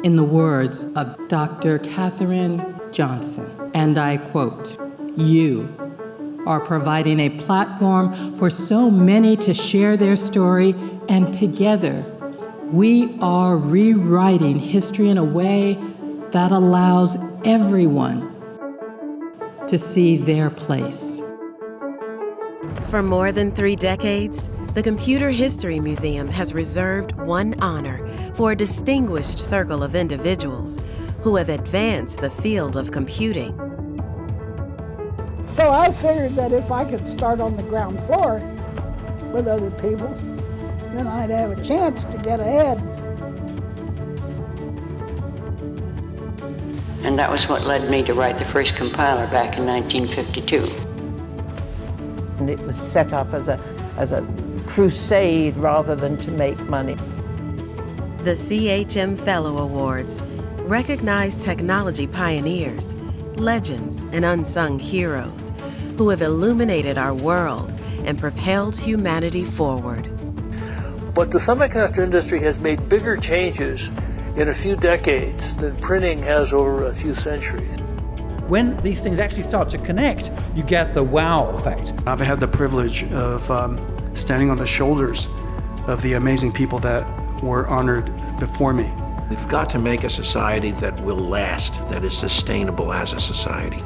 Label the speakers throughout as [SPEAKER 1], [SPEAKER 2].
[SPEAKER 1] In the words of Dr. Katherine Johnson, and I quote, "You are providing a platform for so many to share their story, and together we are rewriting history in a way that allows everyone to see their place."
[SPEAKER 2] For more than 3 decades, the Computer History Museum has reserved one honor for a distinguished circle of individuals who have advanced the field of computing.
[SPEAKER 3] So I figured that if I could start on the ground floor with other people, then I'd have a chance to get ahead.
[SPEAKER 4] And that was what led me to write the first compiler back in 1952.
[SPEAKER 5] And it was set up as a crusade rather than to make money.
[SPEAKER 2] The CHM Fellow Awards recognize technology pioneers, legends, and unsung heroes who have illuminated our world and propelled humanity forward.
[SPEAKER 6] But the semiconductor industry has made bigger changes in a few decades than printing has over a few centuries.
[SPEAKER 7] When these things actually start to connect, you get the wow effect.
[SPEAKER 8] I've had the privilege of standing on the shoulders of the amazing people that were honored before me.
[SPEAKER 9] We've got to make a society that will last, that is sustainable as a society.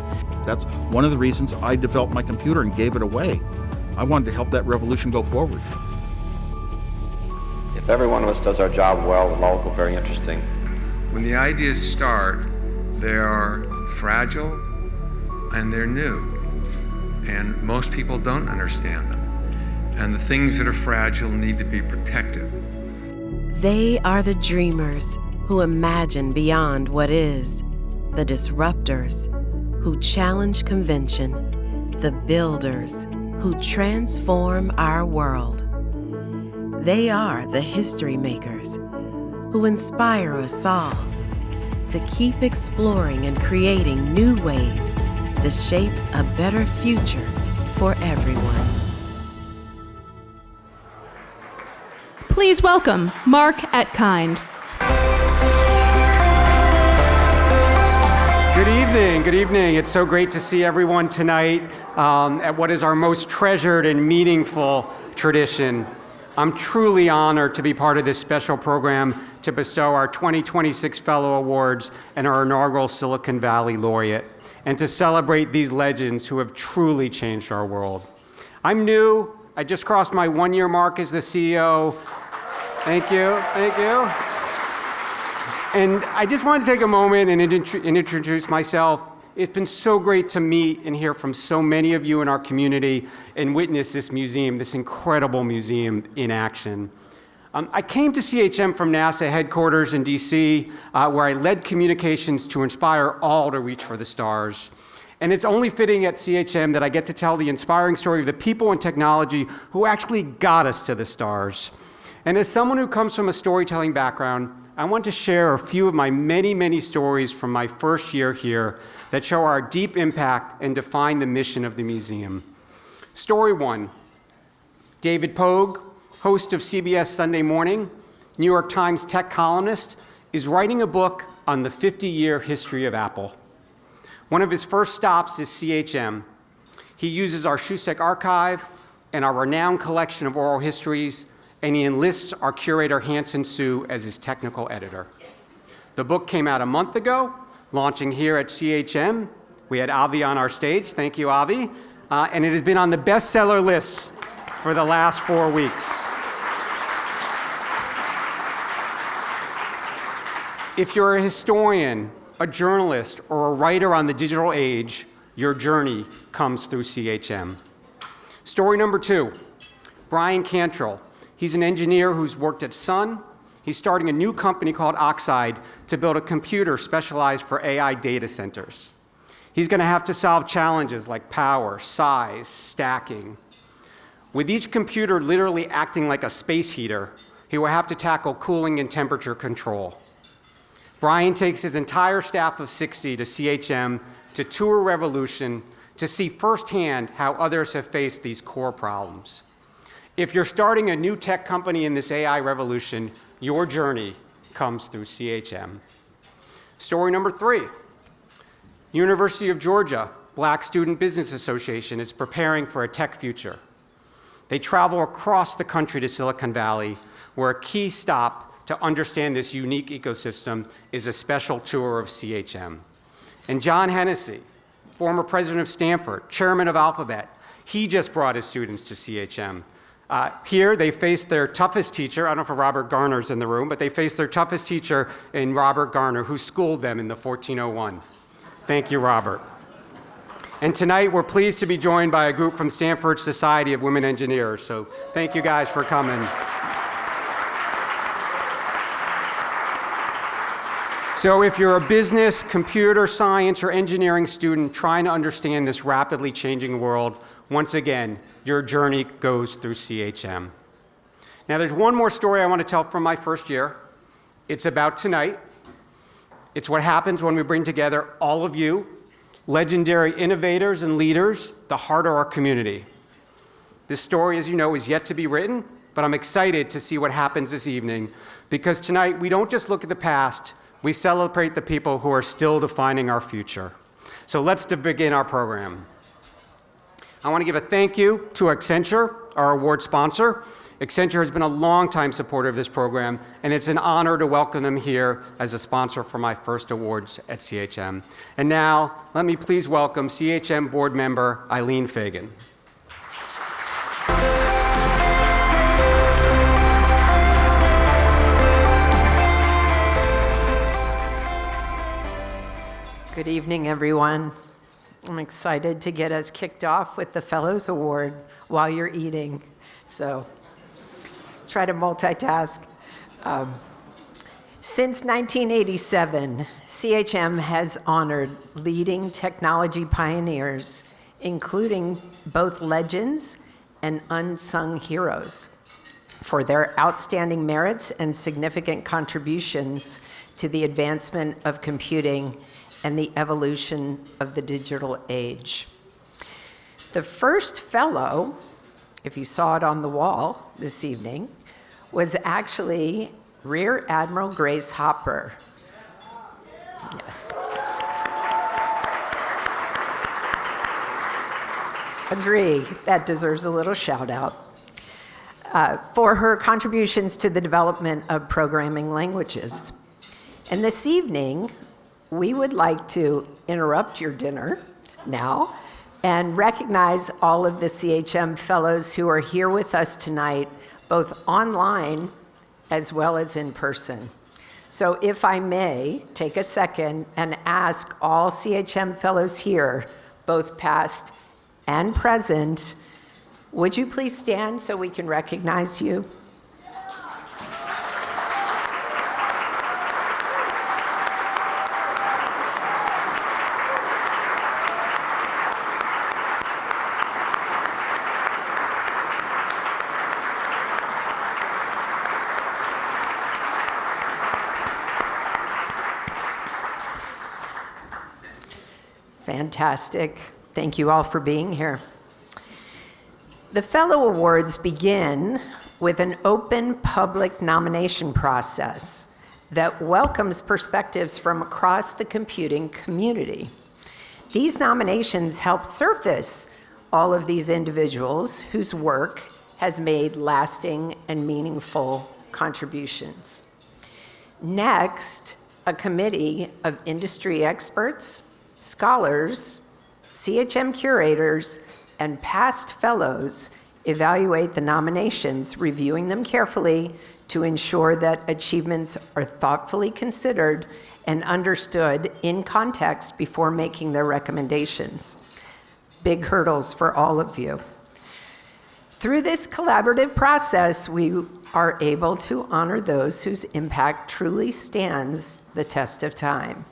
[SPEAKER 10] That's one of the reasons I developed my computer and gave it away. I wanted to help that revolution go forward.
[SPEAKER 11] If every one of us does our job well, it'll all go very interesting.
[SPEAKER 12] When the ideas start, they are fragile and they're new. And most people don't understand them. And the things that are fragile need to be protected.
[SPEAKER 2] They are the dreamers who imagine beyond what is, the disruptors who challenge convention, the builders who transform our world. They are the history makers who inspire us all to keep exploring and creating new ways to shape a better future for everyone.
[SPEAKER 13] Please welcome Mark Atkind.
[SPEAKER 14] Good evening. It's so great to see everyone tonight at what is our most treasured and meaningful tradition. I'm truly honored to be part of this special program to bestow our 2026 Fellow Awards and our inaugural Silicon Valley Laureate, and to celebrate these legends who have truly changed our world. I'm new. I just crossed my 1-year mark as the CEO. Thank you. And I just wanted to take a moment and introduce myself. It's been so great to meet and hear from so many of you in our community and witness this museum, this incredible museum in action. I came to CHM from NASA headquarters in DC, where I led communications to inspire all to reach for the stars. And it's only fitting at CHM that I get to tell the inspiring story of the people and technology who actually got us to the stars. And as someone who comes from a storytelling background, I want to share a few of my many, many stories from my first year here that show our deep impact and define the mission of the museum. Story 1, David Pogue, host of CBS Sunday Morning, New York Times tech columnist, is writing a book on the 50-year history of Apple. One of his first stops is CHM. He uses our Shustek archive and our renowned collection of oral histories, and he enlists our curator, Hanson Su, as his technical editor. The book came out a month ago, launching here at CHM. We had Avi on our stage. Thank you, Avi. And it has been on the bestseller list for the last 4 weeks. If you're a historian, a journalist, or a writer on the digital age, your journey comes through CHM. Story number 2, Brian Cantrell. He's an engineer who's worked at Sun. He's starting a new company called Oxide to build a computer specialized for AI data centers. He's going to have to solve challenges like power, size, stacking. With each computer literally acting like a space heater, he will have to tackle cooling and temperature control. Brian takes his entire staff of 60 to CHM to tour Revolution to see firsthand how others have faced these core problems. If you're starting a new tech company in this AI revolution, your journey comes through CHM. Story number 3. University of Georgia Black Student Business Association is preparing for a tech future. They travel across the country to Silicon Valley, where a key stop to understand this unique ecosystem is a special tour of CHM. And John Hennessy, former president of Stanford, chairman of Alphabet, he just brought his students to CHM. Here, they faced their toughest teacher. I don't know if Robert Garner's in the room, but they faced their toughest teacher in Robert Garner, who schooled them in the 1401. Thank you, Robert. And tonight, we're pleased to be joined by a group from Stanford Society of Women Engineers. So thank you guys for coming. So if you're a business, computer science, or engineering student trying to understand this rapidly changing world, once again, your journey goes through CHM. Now, there's one more story I want to tell from my first year. It's about tonight. It's what happens when we bring together all of you, legendary innovators and leaders, the heart of our community. This story, as you know, is yet to be written, but I'm excited to see what happens this evening, because tonight we don't just look at the past, we celebrate the people who are still defining our future. So let's begin our program. I want to give a thank you to Accenture, our award sponsor. Accenture has been a longtime supporter of this program, and it's an honor to welcome them here as a sponsor for my first awards at CHM. And now, let me please welcome CHM board member Eileen Fagan.
[SPEAKER 15] Good evening, everyone. I'm excited to get us kicked off with the Fellows Award while you're eating. So try to multitask. Since 1987, CHM has honored leading technology pioneers, including both legends and unsung heroes, for their outstanding merits and significant contributions to the advancement of computing and the evolution of the digital age. The first fellow, if you saw it on the wall this evening, was actually Rear Admiral Grace Hopper. Yes. Agree, that deserves a little shout out. For her contributions to the development of programming languages. And this evening, we would like to interrupt your dinner now and recognize all of the CHM fellows who are here with us tonight, both online as well as in person. So if I may take a second and ask all CHM fellows here, both past and present, would you please stand so we can recognize you? Fantastic. Thank you all for being here. The Fellow Awards begin with an open public nomination process that welcomes perspectives from across the computing community. These nominations help surface all of these individuals whose work has made lasting and meaningful contributions. Next, a committee of industry experts, scholars, CHM curators, and past fellows evaluate the nominations, reviewing them carefully to ensure that achievements are thoughtfully considered and understood in context before making their recommendations. Big hurdles for all of you. Through this collaborative process, we are able to honor those whose impact truly stands the test of time.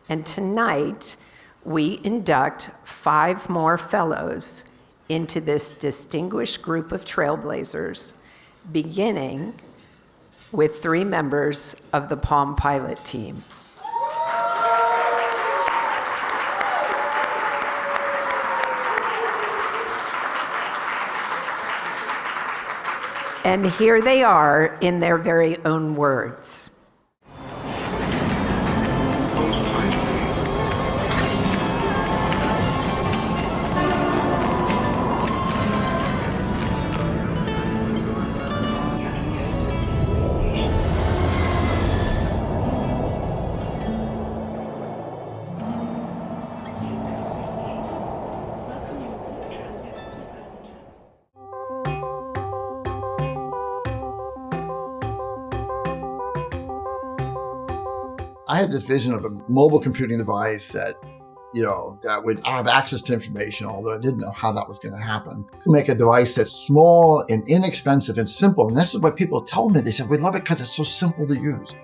[SPEAKER 15] And tonight, we induct 5 more fellows into this distinguished group of trailblazers, beginning with 3 members of the Palm Pilot team. And here they are in their very own words.
[SPEAKER 16] I had this vision of a mobile computing device that, that would have access to information, although I didn't know how that was going to happen. Make a device that's small and inexpensive and simple. And this is what people tell me. They said, we love it because it's so simple to use.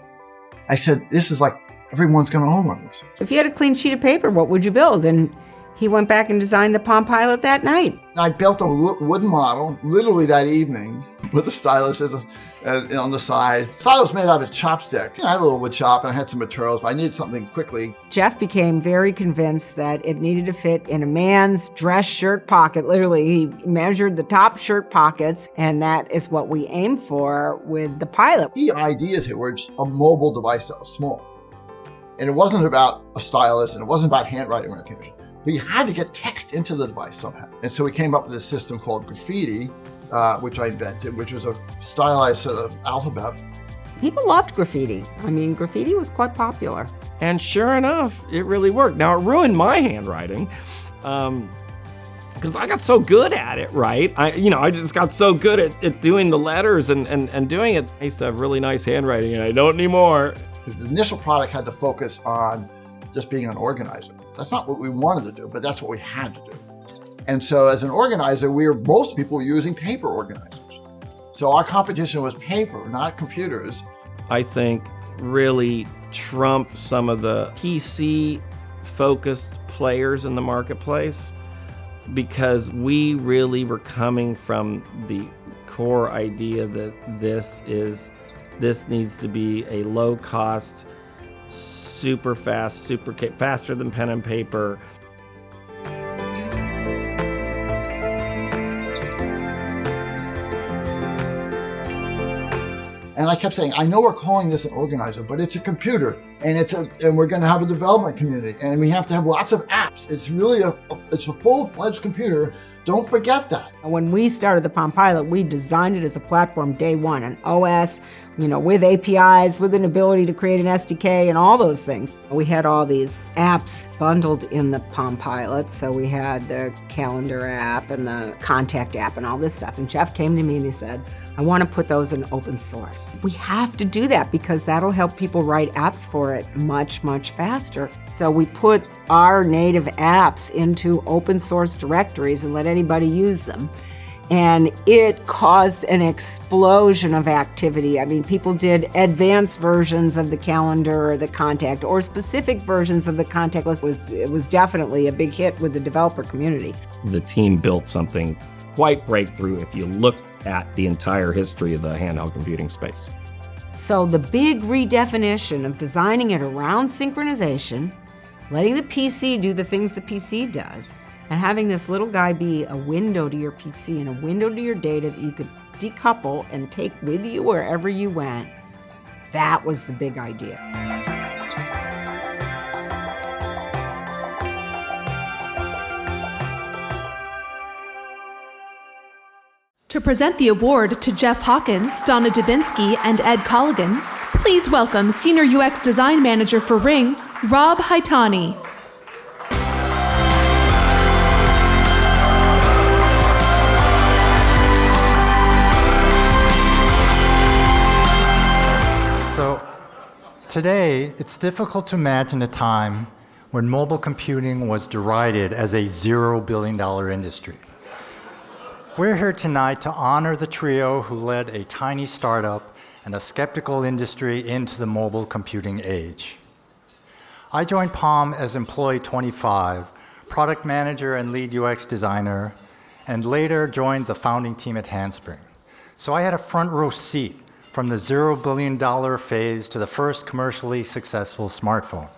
[SPEAKER 16] I said, this is like everyone's going to own one of these.
[SPEAKER 17] If you had a clean sheet of paper, what would you build? And he went back and designed the Palm Pilot that night.
[SPEAKER 16] I built a wooden model literally that evening with a stylus on the side. The stylus made out of a chopstick. I had a little wood chop and I had some materials, but I needed something quickly.
[SPEAKER 17] Jeff became very convinced that it needed to fit in a man's dress shirt pocket. Literally, he measured the top shirt pockets, and that is what we aimed for with the Pilot.
[SPEAKER 16] The ideas here were just a mobile device that was small. And it wasn't about a stylus, and it wasn't about handwriting recognition. We had to get text into the device somehow. And so we came up with a system called Graffiti, which I invented, which was a stylized sort of alphabet.
[SPEAKER 17] People loved graffiti. I mean, graffiti was quite popular.
[SPEAKER 18] And sure enough, it really worked. Now, it ruined my handwriting because I got so good at it, right? I just got so good at doing the letters and doing it. I used to have really nice handwriting, and I don't anymore.
[SPEAKER 16] Because the initial product had to focus on just being an organizer. That's not what we wanted to do, but that's what we had to do. And so as an organizer, most people were using paper organizers. So our competition was paper, not computers.
[SPEAKER 18] I think really trumped some of the PC-focused players in the marketplace because we really were coming from the core idea that this needs to be a low-cost, super fast, faster than pen and paper.
[SPEAKER 16] And I kept saying, I know we're calling this an organizer, but it's a computer, and we're going to have a development community, and we have to have lots of apps. It's really it's a full-fledged computer. Don't forget that.
[SPEAKER 17] When we started the Palm Pilot, we designed it as a platform day one, an OS, with APIs, with an ability to create an SDK and all those things. We had all these apps bundled in the Palm Pilot. So we had the calendar app and the contact app and all this stuff. And Jeff came to me and he said, I want to put those in open source. We have to do that because that'll help people write apps for it much, much faster. So we put our native apps into open source directories and let anybody use them. And it caused an explosion of activity. I mean, people did advanced versions of the calendar or the contact or specific versions of the contact list. It was definitely a big hit with the developer community.
[SPEAKER 18] The team built something quite breakthrough if you look at the entire history of the handheld computing space.
[SPEAKER 17] So the big redefinition of designing it around synchronization, letting the PC do the things the PC does, and having this little guy be a window to your PC and a window to your data that you could decouple and take with you wherever you went, that was the big idea.
[SPEAKER 13] To present the award to Jeff Hawkins, Donna Dubinsky, and Ed Colligan, please welcome Senior UX Design Manager for Ring, Rob Haitani.
[SPEAKER 19] So today, it's difficult to imagine a time when mobile computing was derided as a $0 billion industry. We're here tonight to honor the trio who led a tiny startup and a skeptical industry into the mobile computing age. I joined Palm as employee 25, product manager and lead UX designer, and later joined the founding team at Handspring. So I had a front row seat from the $0 billion phase to the first commercially successful smartphone.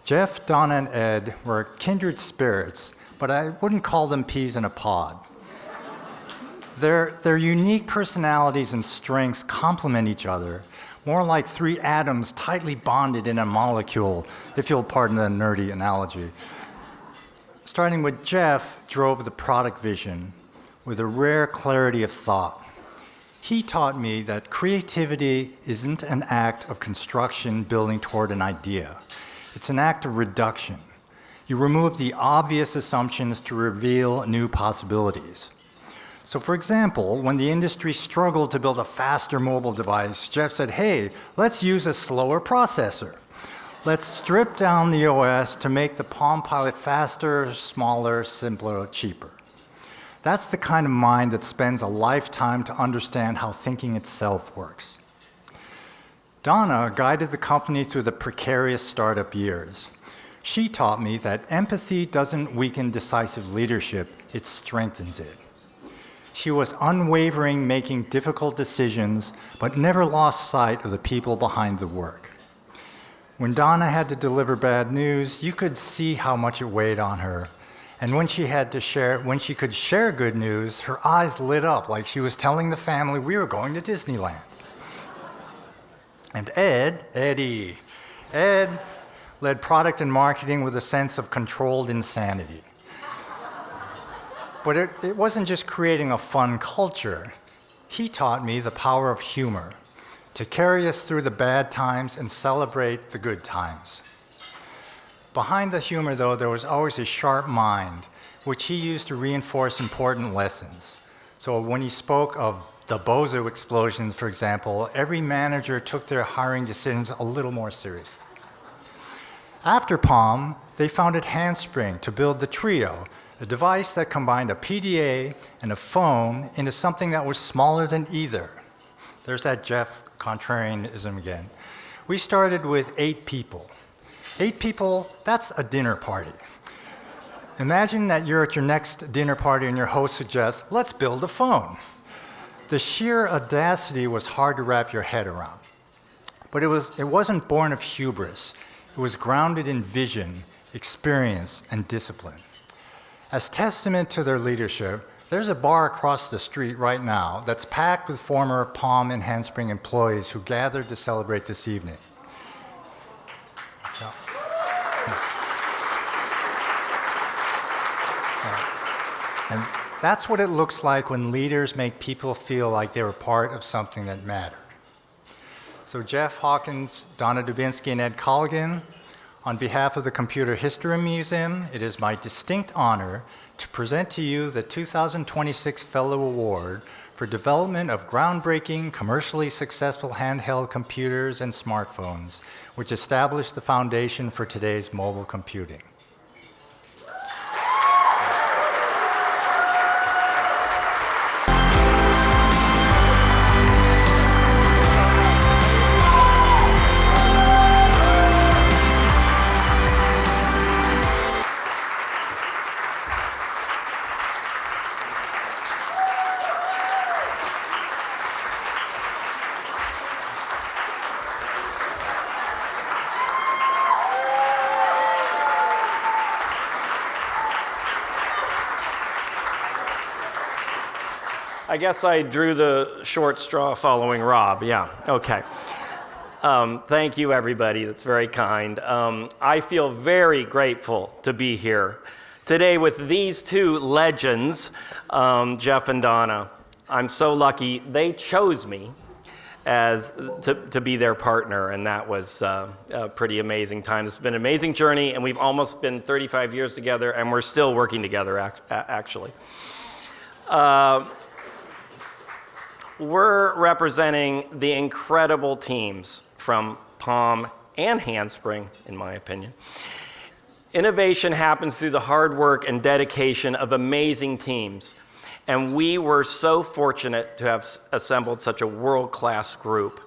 [SPEAKER 19] Jeff, Donna, and Ed were kindred spirits, but I wouldn't call them peas in a pod. Their unique personalities and strengths complement each other, more like three atoms tightly bonded in a molecule, if you'll pardon the nerdy analogy. Starting with Jeff, drove the product vision with a rare clarity of thought. He taught me that creativity isn't an act of construction building toward an idea. It's an act of reduction. You remove the obvious assumptions to reveal new possibilities. So for example, when the industry struggled to build a faster mobile device, Jeff said, hey, let's use a slower processor. Let's strip down the OS to make the Palm Pilot faster, smaller, simpler, cheaper. That's the kind of mind that spends a lifetime to understand how thinking itself works. Donna guided the company through the precarious startup years. She taught me that empathy doesn't weaken decisive leadership, it strengthens it. She was unwavering, making difficult decisions, but never lost sight of the people behind the work. When Donna had to deliver bad news, you could see how much it weighed on her. And when she could share good news, her eyes lit up like she was telling the family we were going to Disneyland. And Ed led product and marketing with a sense of controlled insanity. But it wasn't just creating a fun culture. He taught me the power of humor, to carry us through the bad times and celebrate the good times. Behind the humor, though, there was always a sharp mind, which he used to reinforce important lessons. So when he spoke of the bozo explosions, for example, every manager took their hiring decisions a little more seriously. After Palm, they founded Handspring to build the Trio, a device that combined a PDA and a phone into something that was smaller than either. There's that Jeff contrarianism again. We started with 8 people. 8 people, that's a dinner party. Imagine that you're at your next dinner party and your host suggests, let's build a phone. The sheer audacity was hard to wrap your head around. But it wasn't born of hubris. It was grounded in vision, experience, and discipline. As testament to their leadership, there's a bar across the street right now that's packed with former Palm and Handspring employees who gathered to celebrate this evening. And that's what it looks like when leaders make people feel like they were part of something that mattered. So Jeff, Hawkins, Donna Dubinsky, and Ed Colligan, on behalf of the Computer History Museum, it is my distinct honor to present to you the 2026 Fellow Award for development of groundbreaking, commercially successful handheld computers and smartphones, which established the foundation for today's mobile computing.
[SPEAKER 18] I guess I drew the short straw following Rob. Yeah, okay. Thank you, everybody. That's very kind. I feel very grateful to be here today with these 2 legends, Jeff and Donna. I'm so lucky they chose me to be their partner, and that was a pretty amazing time. It's been an amazing journey, and we've almost been 35 years together, and we're still working together, actually. We're representing the incredible teams from Palm and Handspring, in my opinion. Innovation happens through the hard work and dedication of amazing teams, and we were so fortunate to have assembled such a world-class group.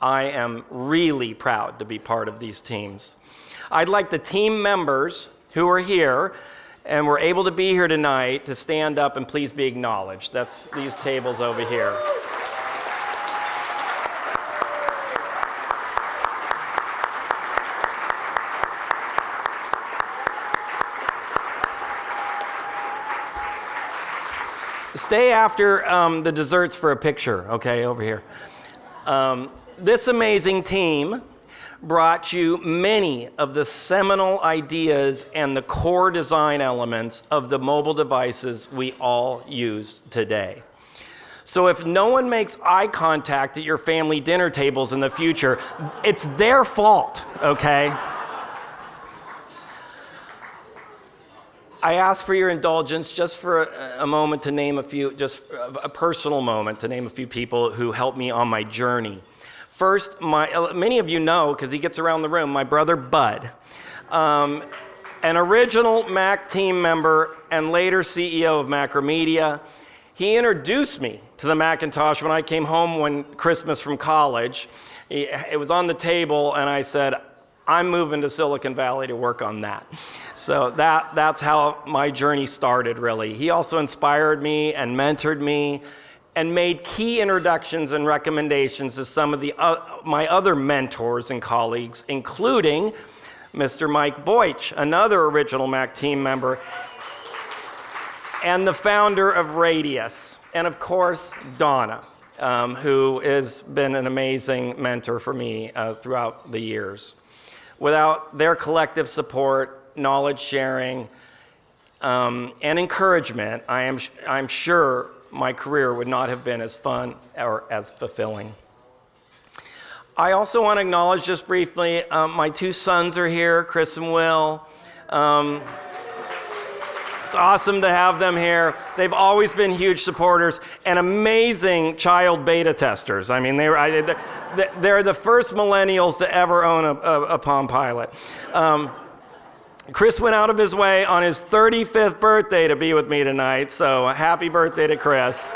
[SPEAKER 18] I am really proud to be part of these teams. I'd like the team members who are here and were able to be here tonight to stand up and please be acknowledged. That's these tables over here. Stay after the desserts for a picture, okay, over here. This amazing team brought you many of the seminal ideas and the core design elements of the mobile devices we all use today. So if no one makes eye contact at your family dinner tables in the future, it's their fault, okay? I ask for your indulgence just for a moment to name a few, just a personal moment to name a few people who helped me on my journey. First, many of you know, because he gets around the room, my brother Bud, an original Mac team member and later CEO of Macromedia. He introduced me to the Macintosh when I came home one Christmas from college. It was on the table, and I said, I'm moving to Silicon Valley to work on that. So that's how my journey started, really. He also inspired me and mentored me and made key introductions and recommendations to some of my other mentors and colleagues, including Mr. Mike Boych, another original Mac team member, and the founder of Radius, and of course, Donna, who has been an amazing mentor for me throughout the years. Without their collective support, knowledge sharing, and encouragement, I'm sure my career would not have been as fun or as fulfilling. I also want to acknowledge just briefly, my two sons are here, Chris and Will. It's awesome to have them here. They've always been huge supporters and amazing child beta testers. I mean, they're the first millennials to ever own a Palm Pilot. Chris went out of his way on his 35th birthday to be with me tonight, so happy birthday to Chris.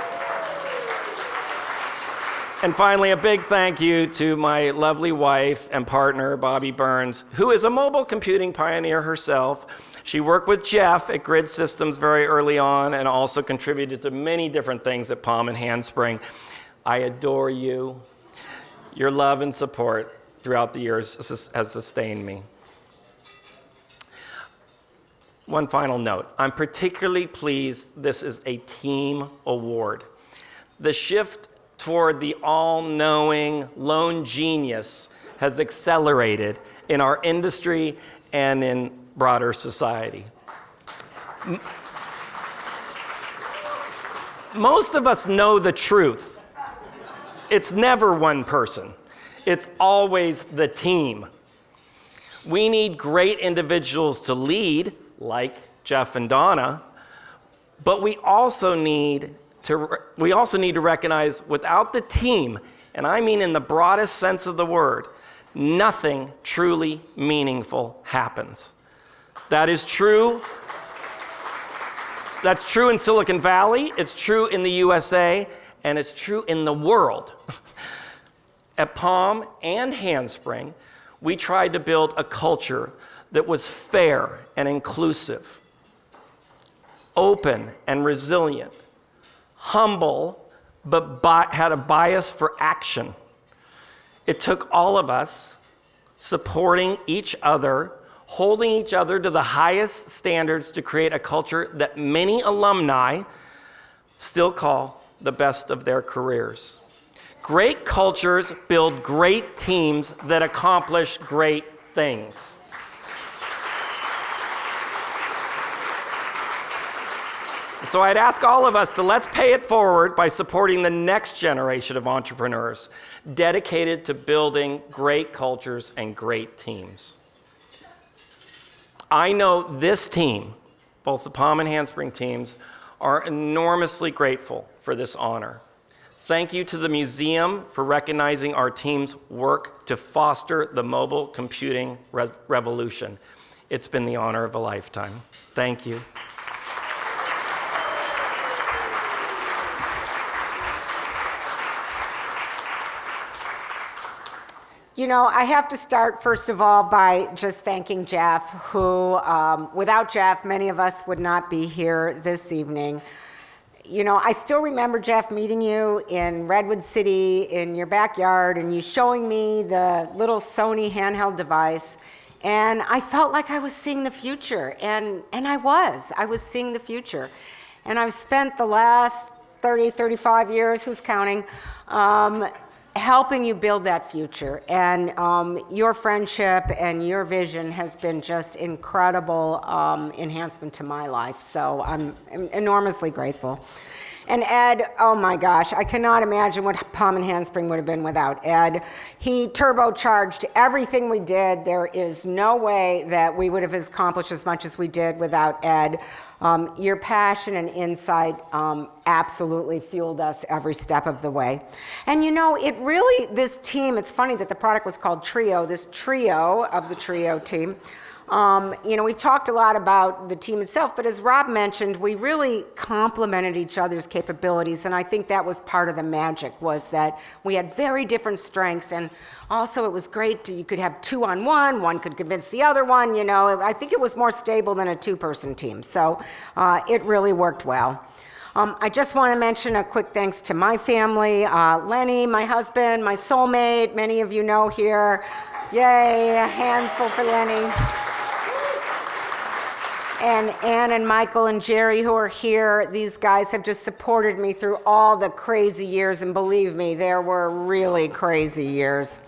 [SPEAKER 18] And finally, a big thank you to my lovely wife and partner, Bobby Burns, who is a mobile computing pioneer herself. She worked with Jeff at Grid Systems very early on and also contributed to many different things at Palm and Handspring. I adore you. Your love and support throughout the years has sustained me. One final note. I'm particularly pleased this is a team award. The shift toward the all-knowing lone genius has accelerated in our industry and in broader society. Most of us know the truth. It's never one person. It's always the team. We need great individuals to lead, like Jeff and Donna, but we also need to recognize without the team, and I mean in the broadest sense of the word, nothing truly meaningful happens. That is true. That's true in Silicon Valley, it's true in the USA, and it's true in the world. At Palm and Handspring, we tried to build a culture that was fair and inclusive, open and resilient, humble, but had a bias for action. It took all of us supporting each other, holding each other to the highest standards to create a culture that many alumni still call the best of their careers. Great cultures build great teams that accomplish great things. So I'd ask all of us to let's pay it forward by supporting the next generation of entrepreneurs dedicated to building great cultures and great teams. I know this team, both the Palm and Handspring teams, are enormously grateful for this honor. Thank you to the museum for recognizing our team's work to foster the mobile computing revolution. It's been the honor of a lifetime. Thank you.
[SPEAKER 20] You know, I have to start, first of all, by just thanking Jeff, who, without Jeff, many of us would not be here this evening. You know, I still remember, Jeff, meeting you in Redwood City in your backyard and you showing me the little Sony handheld device, and I felt like I was seeing the future, and I was seeing the future. And I've spent the last 30, 35 years, who's counting, helping you build that future. And your friendship and your vision has been just incredible enhancement to my life. So I'm enormously grateful. And Ed, oh my gosh, I cannot imagine what Palm and Handspring would have been without Ed. He turbocharged everything we did. There is no way that we would have accomplished as much as we did without Ed. Your passion and insight absolutely fueled us every step of the way. And you know, it really, this team, it's funny that the product was called Trio, this trio of the Trio team. You know, we've talked a lot about the team itself, but as Rob mentioned, we really complemented each other's capabilities, and I think that was part of the magic, was that we had very different strengths, and also it was great you could have 2-on-1, one could convince the other one, you know. I think it was more stable than a two-person team, so it really worked well. I just want to mention a quick thanks to my family, Lenny, my husband, my soulmate, many of you know here. Yay, a handful for Lenny. And Ann and Michael and Jerry who are here, these guys have just supported me through all the crazy years, and believe me, there were really crazy years.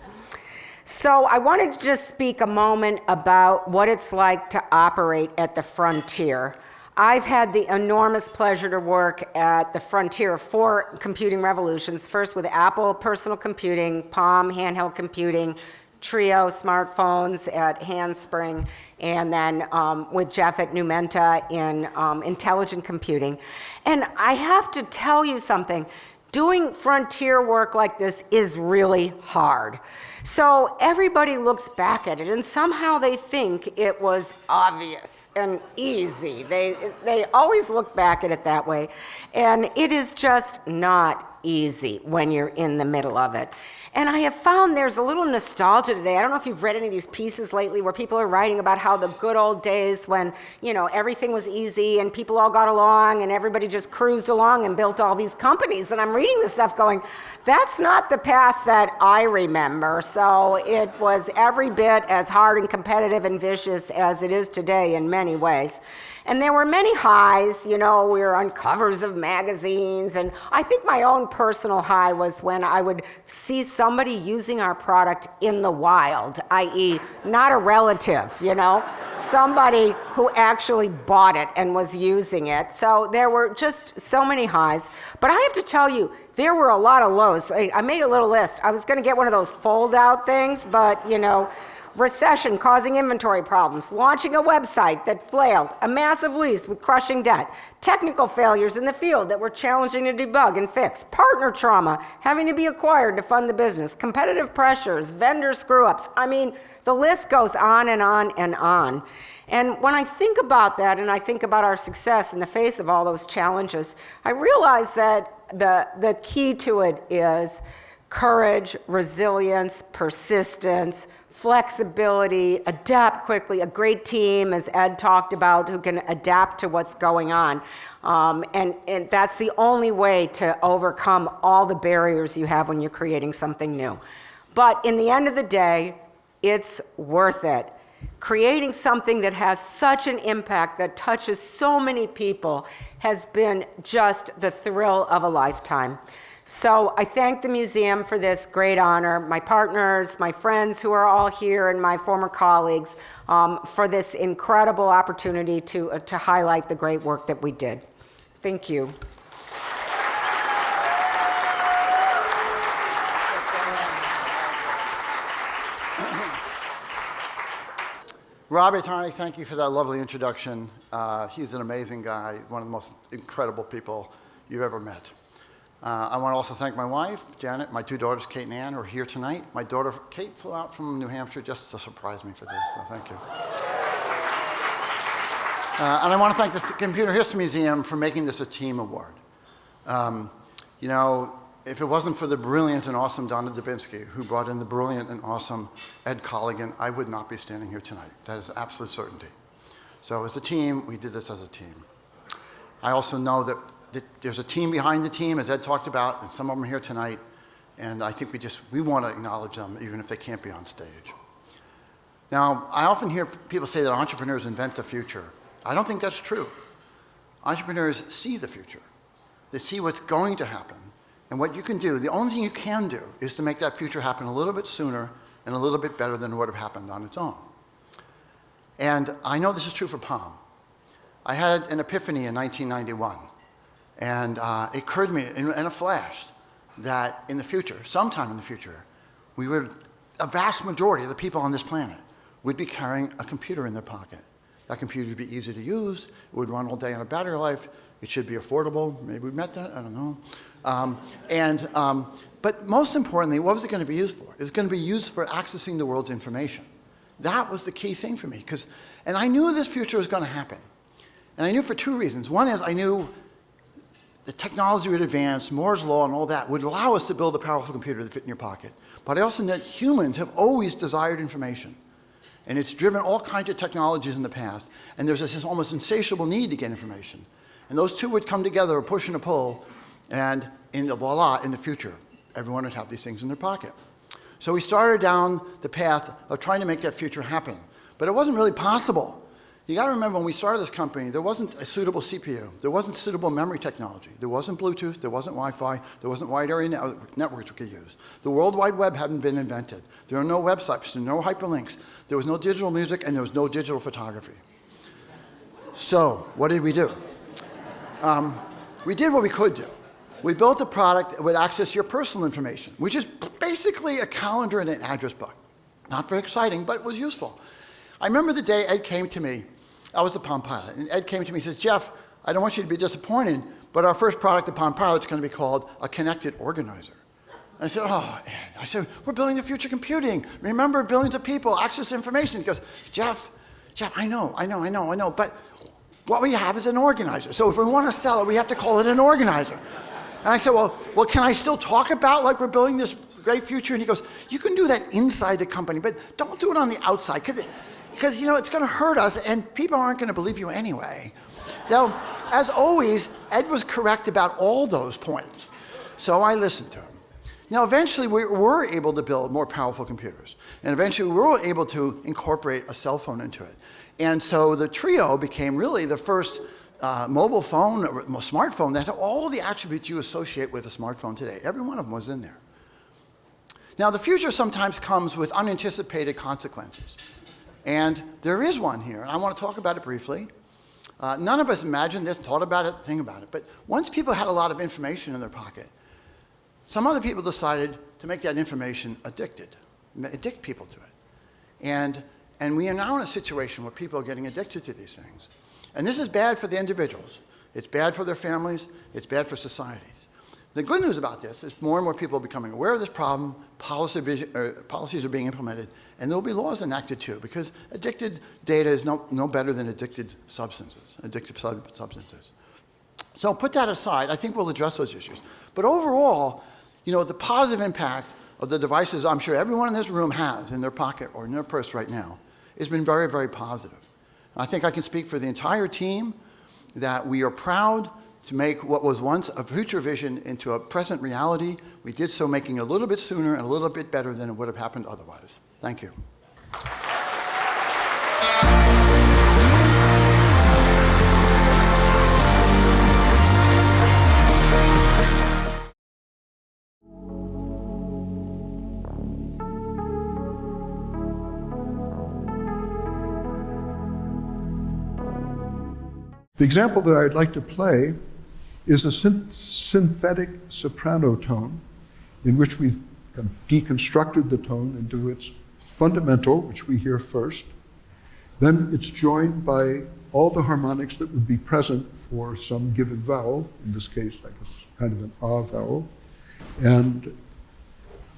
[SPEAKER 20] So I wanted to just speak a moment about what it's like to operate at the frontier. I've had the enormous pleasure to work at the frontier of 4 computing revolutions, first with Apple personal computing, Palm handheld computing, Trio smartphones at Handspring, and then with Jeff at Numenta in intelligent computing. And I have to tell you something, doing frontier work like this is really hard. So everybody looks back at it and somehow they think it was obvious and easy. They always look back at it that way. And it is just not easy when you're in the middle of it. And I have found there's a little nostalgia today. I don't know if you've read any of these pieces lately where people are writing about how the good old days when, you know, everything was easy and people all got along and everybody just cruised along and built all these companies. And I'm reading this stuff going, that's not the past that I remember. So it was every bit as hard and competitive and vicious as it is today in many ways. And there were many highs, you know, we were on covers of magazines, and I think my own personal high was when I would see somebody using our product in the wild, i.e. not a relative, you know, somebody who actually bought it and was using it. So there were just so many highs. But I have to tell you, there were a lot of lows. I made a little list. I was going to get one of those fold-out things, but, you know, recession causing inventory problems, launching a website that flailed, a massive lease with crushing debt, technical failures in the field that were challenging to debug and fix, partner trauma, having to be acquired to fund the business, competitive pressures, vendor screw-ups. I mean, the list goes on and on and on. And when I think about that and I think about our success in the face of all those challenges, I realize that the key to it is courage, resilience, persistence, flexibility, adapt quickly, a great team, as Ed talked about, who can adapt to what's going on. And that's the only way to overcome all the barriers you have when you're creating something new. But in the end of the day, it's worth it. Creating something that has such an impact that touches so many people has been just the thrill of a lifetime. So I thank the museum for this great honor, my partners, my friends who are all here, and my former colleagues for this incredible opportunity to highlight the great work that we did. Thank you.
[SPEAKER 16] Rob Haitani, thank you for that lovely introduction. He's an amazing guy, one of the most incredible people you've ever met. I want to also thank my wife, Janet, my 2 daughters, Kate and Ann, who are here tonight. My daughter, Kate, flew out from New Hampshire just to surprise me for this, so thank you. And I want to thank the Computer History Museum for making this a team award. You know, if it wasn't for the brilliant and awesome Donna Dubinsky, who brought in the brilliant and awesome Ed Colligan, I would not be standing here tonight. That is absolute certainty. So as a team, we did this as a team. I also know that there's a team behind the team, as Ed talked about, and some of them are here tonight, and I think we want to acknowledge them, even if they can't be on stage. Now, I often hear people say that entrepreneurs invent the future. I don't think that's true. Entrepreneurs see the future. They see what's going to happen, and what you can do. The only thing you can do is to make that future happen a little bit sooner and a little bit better than it would have happened on its own. And I know this is true for Palm. I had an epiphany in 1991. And it occurred to me in a flash that in the future, sometime in the future, a vast majority of the people on this planet would be carrying a computer in their pocket. That computer would be easy to use. It would run all day on a battery life. It should be affordable. Maybe we met that, I don't know. But most importantly, what was it going to be used for? It was going to be used for accessing the world's information. That was the key thing for me. And I knew this future was going to happen. And I knew for two reasons. One is I knew the technology would advance, Moore's law and all that would allow us to build a powerful computer that fit in your pocket. But I also knew that humans have always desired information. And it's driven all kinds of technologies in the past. And there's this almost insatiable need to get information. And those two would come together, a push and a pull, and voila, in the future, everyone would have these things in their pocket. So we started down the path of trying to make that future happen. But it wasn't really possible. You got to remember, when we started this company, there wasn't a suitable CPU. There wasn't suitable memory technology. There wasn't Bluetooth. There wasn't Wi-Fi. There wasn't wide area networks we could use. The World Wide Web hadn't been invented. There were no websites, there were no hyperlinks. There was no digital music, and there was no digital photography. So what did we do? We did what we could do. We built a product that would access your personal information, which is basically a calendar and an address book. Not very exciting, but it was useful. I remember the day Ed came to me. I was the Palm Pilot, and Ed came to me and says, Jeff, I don't want you to be disappointed, but our first product at Palm Pilot is going to be called a connected organizer. And I said, oh, Ed. I said, we're building the future computing. Remember, billions of people access information. He goes, Jeff, I know, but what we have is an organizer. So if we want to sell it, we have to call it an organizer. And I said, well, can I still talk about like we're building this great future? And he goes, you can do that inside the company, but don't do it on the outside, because it's going to hurt us, and people aren't going to believe you anyway. Now, as always, Ed was correct about all those points, so I listened to him. Now, eventually, we were able to build more powerful computers, and eventually, we were able to incorporate a cell phone into it. And so the Trio became really the first mobile phone, or smartphone, that had all the attributes you associate with a smartphone today. Every one of them was in there. Now, the future sometimes comes with unanticipated consequences. And there is one here, and I want to talk about it briefly. None of us imagined this, thought about it, think about it. But once people had a lot of information in their pocket, some other people decided to make that information addict people to it. And we are now in a situation where people are getting addicted to these things. And this is bad for the individuals. It's bad for their families. It's bad for societies. The good news about this is more and more people are becoming aware of this problem, policies are being implemented, and there will be laws enacted too, because addicted data is no better than addictive substances. So put that aside, I think we'll address those issues. But overall, the positive impact of the devices I'm sure everyone in this room has in their pocket or in their purse right now has been very, very positive. I think I can speak for the entire team that we are proud to make what was once a future vision into a present reality. We did so making it a little bit sooner and a little bit better than it would have happened otherwise. Thank you.
[SPEAKER 21] The example that I'd like to play is a synthetic soprano tone in which we've deconstructed the tone into its fundamental, which we hear first. Then it's joined by all the harmonics that would be present for some given vowel, in this case, like a kind of an ah vowel, and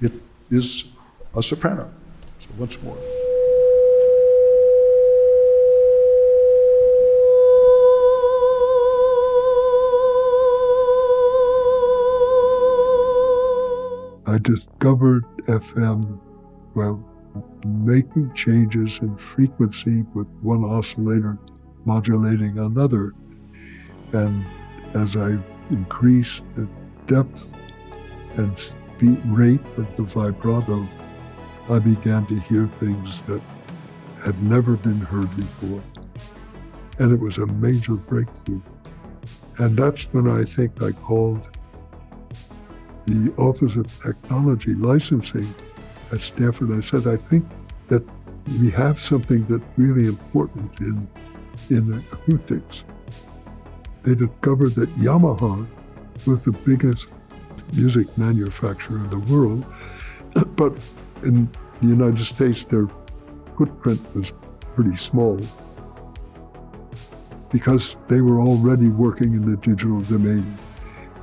[SPEAKER 21] it is a soprano. So once more. I discovered FM while making changes in frequency with one oscillator modulating another. And as I increased the depth and beat rate of the vibrato, I began to hear things that had never been heard before. And it was a major breakthrough. And that's when I think I called the Office of Technology Licensing at Stanford. I said, I think that we have something that's really important in acoustics. they discovered that Yamaha was the biggest music manufacturer in the world, but in the United States, their footprint was pretty small because they were already working in the digital domain,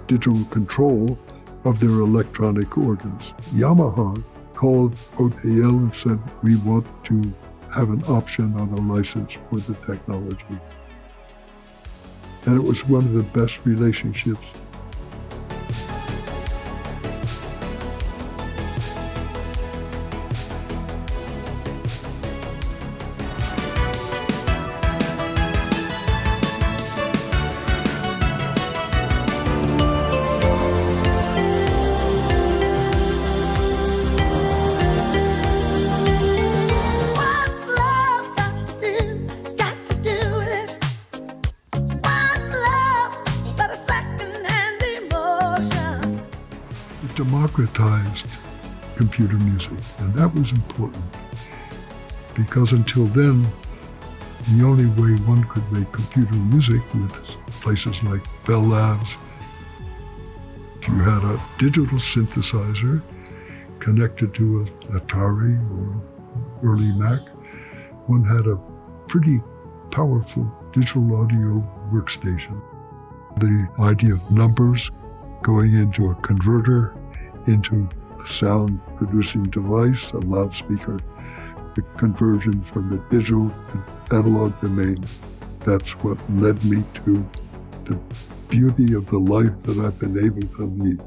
[SPEAKER 21] digital control of their electronic organs. Yamaha called OTL and said, we want to have an option on a license for the technology. And it was one of the best relationships. Democratized computer music, and that was important because until then, the only way one could make computer music with places like Bell Labs, you had a digital synthesizer connected to an Atari or early Mac. One had a pretty powerful digital audio workstation. The idea of numbers going into a converter, into a sound producing device, a loudspeaker, the conversion from the digital to analog domain. That's what led me to the beauty of the life that I've been able to lead.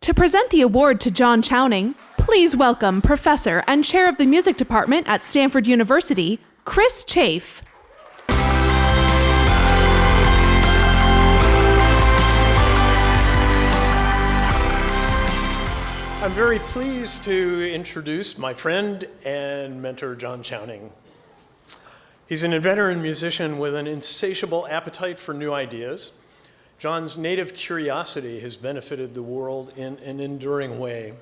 [SPEAKER 13] To present the award to John Chowning, please welcome Professor and Chair of the Music Department at Stanford University, Chris Chafe.
[SPEAKER 1] I'm very pleased to introduce my friend and mentor, John Chowning. He's an inventor and musician with an insatiable appetite for new ideas. John's native curiosity has benefited the world in an enduring way.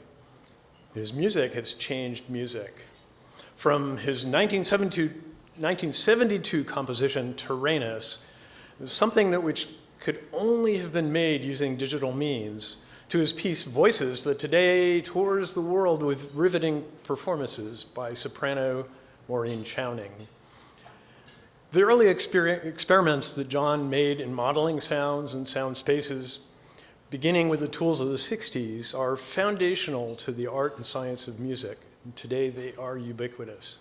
[SPEAKER 1] His music has changed music. From his 1972 composition, Tyrannus, something that which could only have been made using digital means, to his piece Voices that today tours the world with riveting performances by soprano Maureen Chowning. The early experiments that John made in modeling sounds and sound spaces, beginning with the tools of the 60s, are foundational to the art and science of music, and today they are ubiquitous.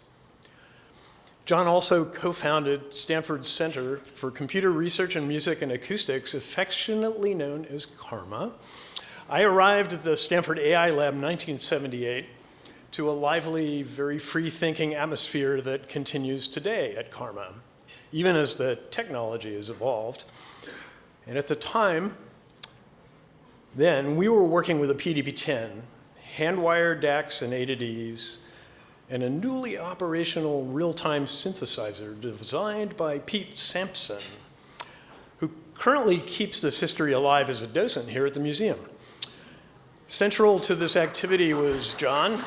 [SPEAKER 1] John also co-founded Stanford's Center for Computer Research in Music and Acoustics, affectionately known as CARMA. I arrived at the Stanford AI Lab in 1978 to a lively, very free-thinking atmosphere that continues today at CARMA, even as the technology has evolved. And at the time, then, we were working with a PDP-10, hand-wired DACs and A to Ds, and a newly operational real-time synthesizer designed by Pete Sampson, who currently keeps this history alive as a docent here at the museum. Central to this activity was John,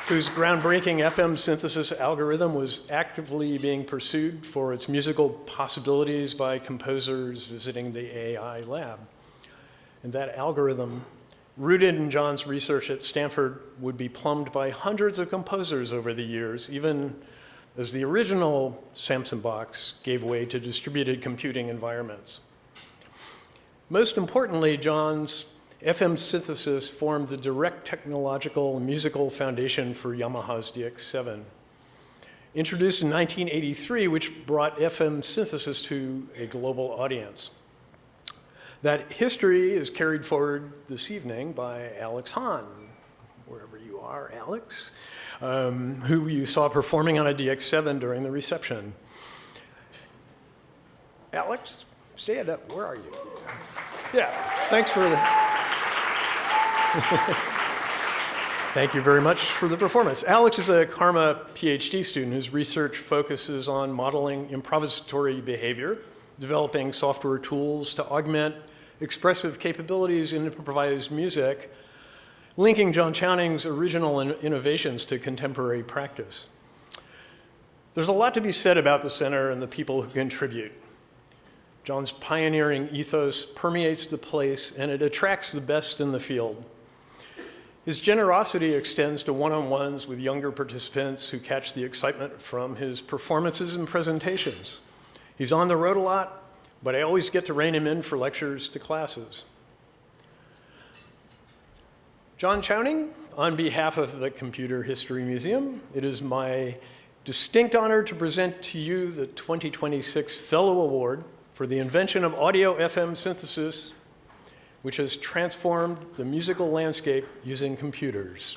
[SPEAKER 1] whose groundbreaking FM synthesis algorithm was actively being pursued for its musical possibilities by composers visiting the AI lab. And that algorithm, rooted in John's research at Stanford, would be plumbed by hundreds of composers over the years, even as the original Samson box gave way to distributed computing environments. Most importantly, John's FM synthesis formed the direct technological and musical foundation for Yamaha's DX7. Introduced in 1983, which brought FM synthesis to a global audience. That history is carried forward this evening by Alex Hahn, wherever you are, Alex, who you saw performing on a DX7 during the reception. Alex, stand up, where are you? Yeah, thanks for the... Thank you very much for the performance. Alex is a CARMA PhD student whose research focuses on modeling improvisatory behavior, developing software tools to augment expressive capabilities in improvised music, linking John Chowning's original innovations to contemporary practice. There's a lot to be said about the center and the people who contribute. John's pioneering ethos permeates the place, and it attracts the best in the field. His generosity extends to one-on-ones with younger participants who catch the excitement from his performances and presentations. He's on the road a lot, but I always get to rein him in for lectures to classes. John Chowning, on behalf of the Computer History Museum, it is my distinct honor to present to you the 2026 Fellow Award for the invention of audio FM synthesis, which has transformed the musical landscape using computers.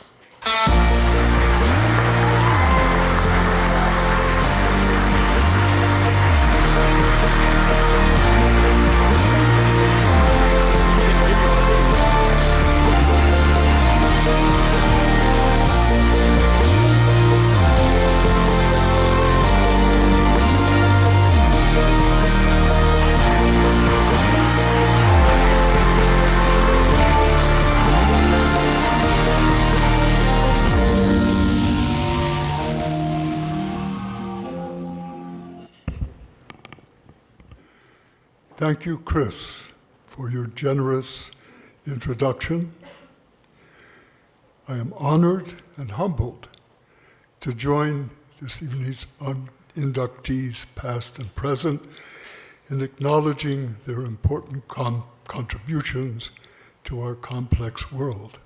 [SPEAKER 21] Thank you, Chris, for your generous introduction. I am honored and humbled to join this evening's inductees, past and present, in acknowledging their important contributions to our complex world.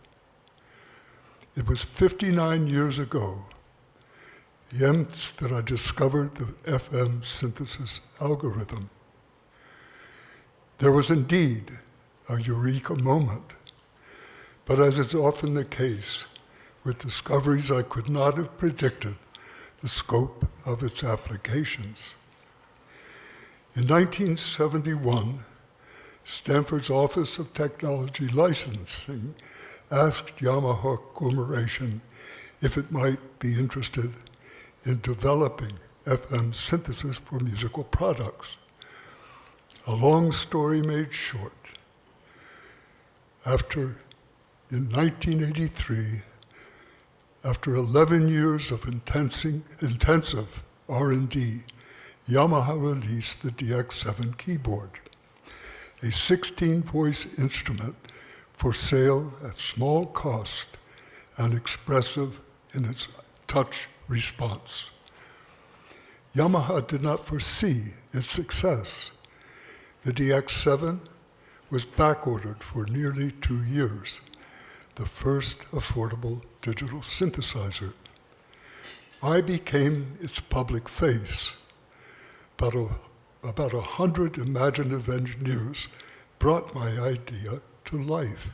[SPEAKER 21] It was 59 years ago, that I discovered the FM synthesis algorithm. There was indeed a eureka moment, but as is often the case with discoveries, I could not have predicted the scope of its applications. In 1971, Stanford's Office of Technology Licensing asked Yamaha Corporation if it might be interested in developing FM synthesis for musical products. A long story made short, in 1983, after 11 years of intensive R&D, Yamaha released the DX7 keyboard, a 16-voice instrument for sale at small cost and expressive in its touch response. Yamaha did not foresee its success. The DX7 was backordered for nearly 2 years, the first affordable digital synthesizer. I became its public face. About 100 imaginative engineers brought my idea to life.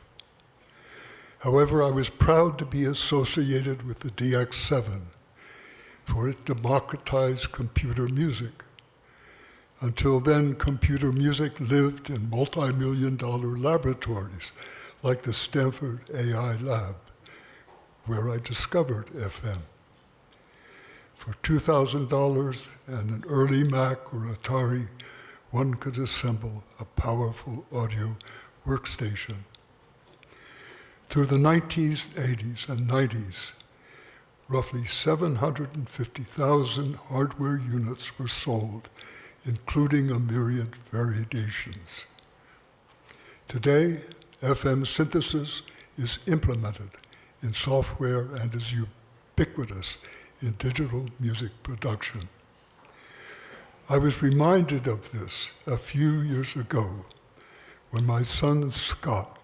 [SPEAKER 21] However, I was proud to be associated with the DX7, for it democratized computer music. Until then, computer music lived in multi-million-dollar laboratories like the Stanford AI Lab, where I discovered FM. For $2,000 and an early Mac or Atari, one could assemble a powerful audio workstation. Through the 1980s and 90s, roughly 750,000 hardware units were sold, including a myriad variations. Today, FM synthesis is implemented in software and is ubiquitous in digital music production. I was reminded of this a few years ago when my son Scott,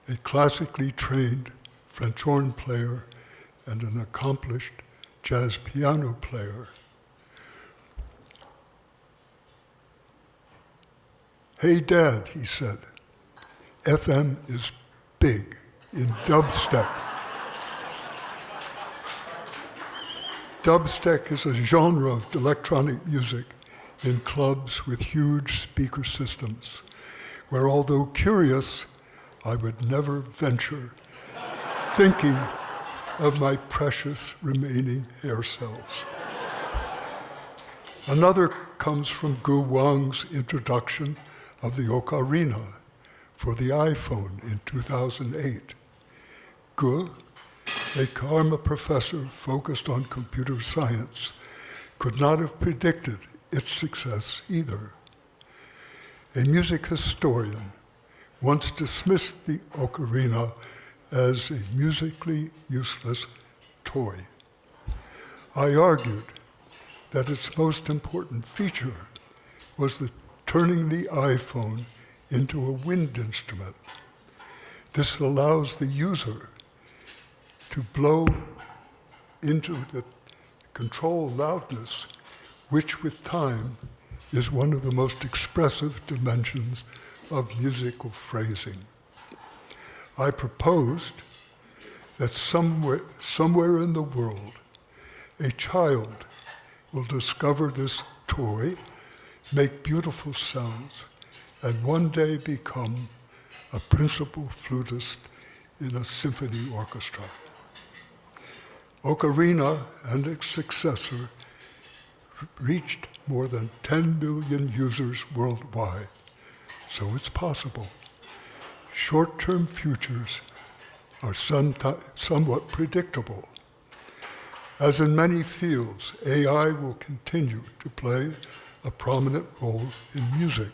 [SPEAKER 21] a classically trained French horn player and an accomplished jazz piano player, "Hey, Dad," he said, "FM is big in dubstep." Dubstep is a genre of electronic music in clubs with huge speaker systems, where although curious, I would never venture, thinking of my precious remaining hair cells. Another comes from Gu Wang's introduction of the ocarina for the iPhone in 2008. Gu, a Karma professor focused on computer science, could not have predicted its success either. A music historian once dismissed the ocarina as a musically useless toy. I argued that its most important feature was the turning the iPhone into a wind instrument. This allows the user to blow into the control loudness, which with time is one of the most expressive dimensions of musical phrasing. I proposed that somewhere in the world, a child will discover this toy, make beautiful sounds, and one day become a principal flutist in a symphony orchestra. Ocarina and its successor reached more than 10 million users worldwide, so it's possible. Short-term futures are somewhat predictable. As in many fields, AI will continue to play a prominent role in music.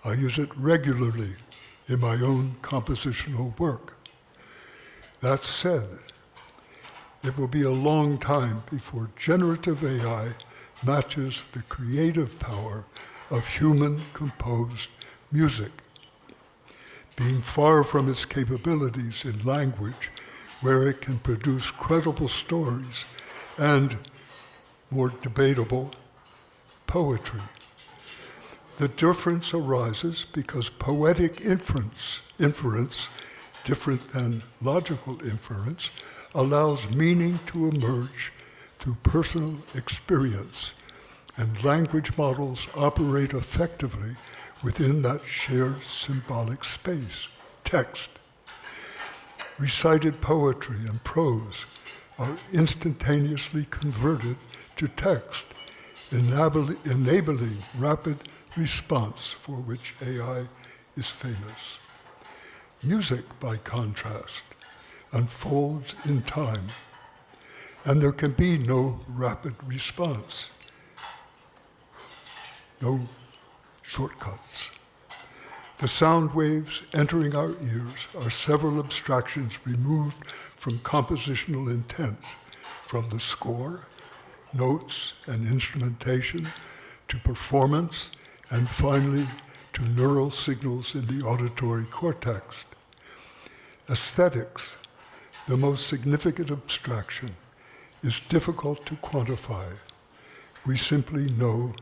[SPEAKER 21] I use it regularly in my own compositional work. That said, it will be a long time before generative AI matches the creative power of human-composed music. Being far from its capabilities in language, where it can produce credible stories and, more debatable, poetry. The difference arises because poetic inference, different than logical inference, allows meaning to emerge through personal experience, and language models operate effectively within that shared symbolic space, text. Recited poetry and prose are instantaneously converted to text, enabling rapid response for which AI is famous. Music, by contrast, unfolds in time, and there can be no rapid response, no shortcuts. The sound waves entering our ears are several abstractions removed from compositional intent, from the score, notes, and instrumentation, to performance, and finally to neural signals in the auditory cortex. Aesthetics, the most significant abstraction, is difficult to quantify. We simply know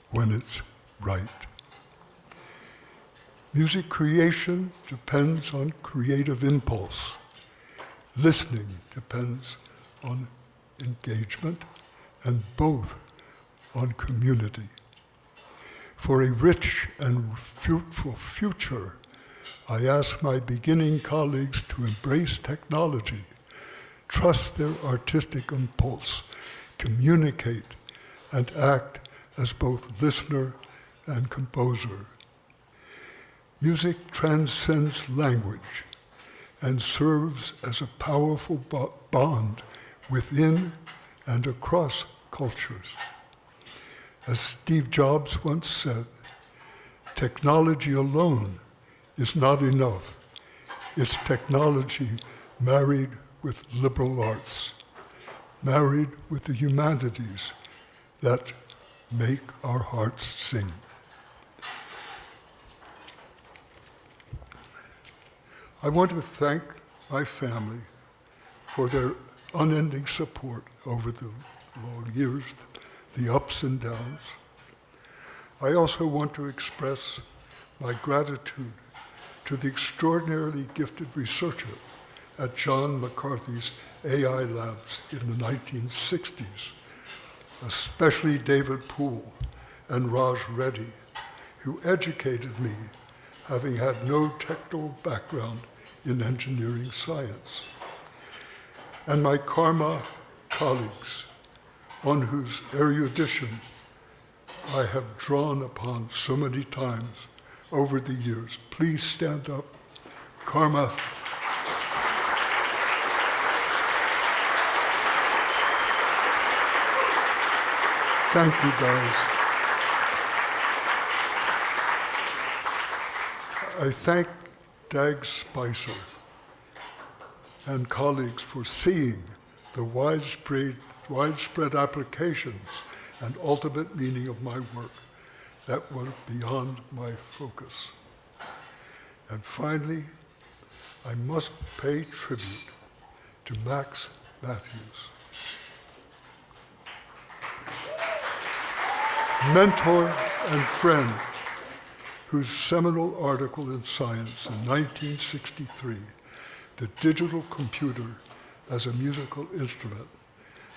[SPEAKER 21] when it's right. Music creation depends on creative impulse. Listening depends on engagement, and both on community. For a rich and fruitful future, I ask my beginning colleagues to embrace technology, trust their artistic impulse, communicate, and act as both listener and composer. Music transcends language and serves as a powerful bond within and across cultures. As Steve Jobs once said, technology alone is not enough. It's technology married with liberal arts, married with the humanities that make our hearts sing. I want to thank my family for their unending support over the long years, the ups and downs. I also want to express my gratitude to the extraordinarily gifted researcher at John McCarthy's AI labs in the 1960s, especially David Poole and Raj Reddy, who educated me, having had no technical background in engineering science, and my Karma colleagues, on whose erudition I have drawn upon so many times over the years. Please stand up. Karma. Thank you, guys. I thank Dag Spicer and colleagues for seeing the widespread applications and ultimate meaning of my work that went beyond my focus. And finally, I must pay tribute to Max Matthews, mentor and friend, whose seminal article in Science in 1963, The Digital Computer as a Musical Instrument,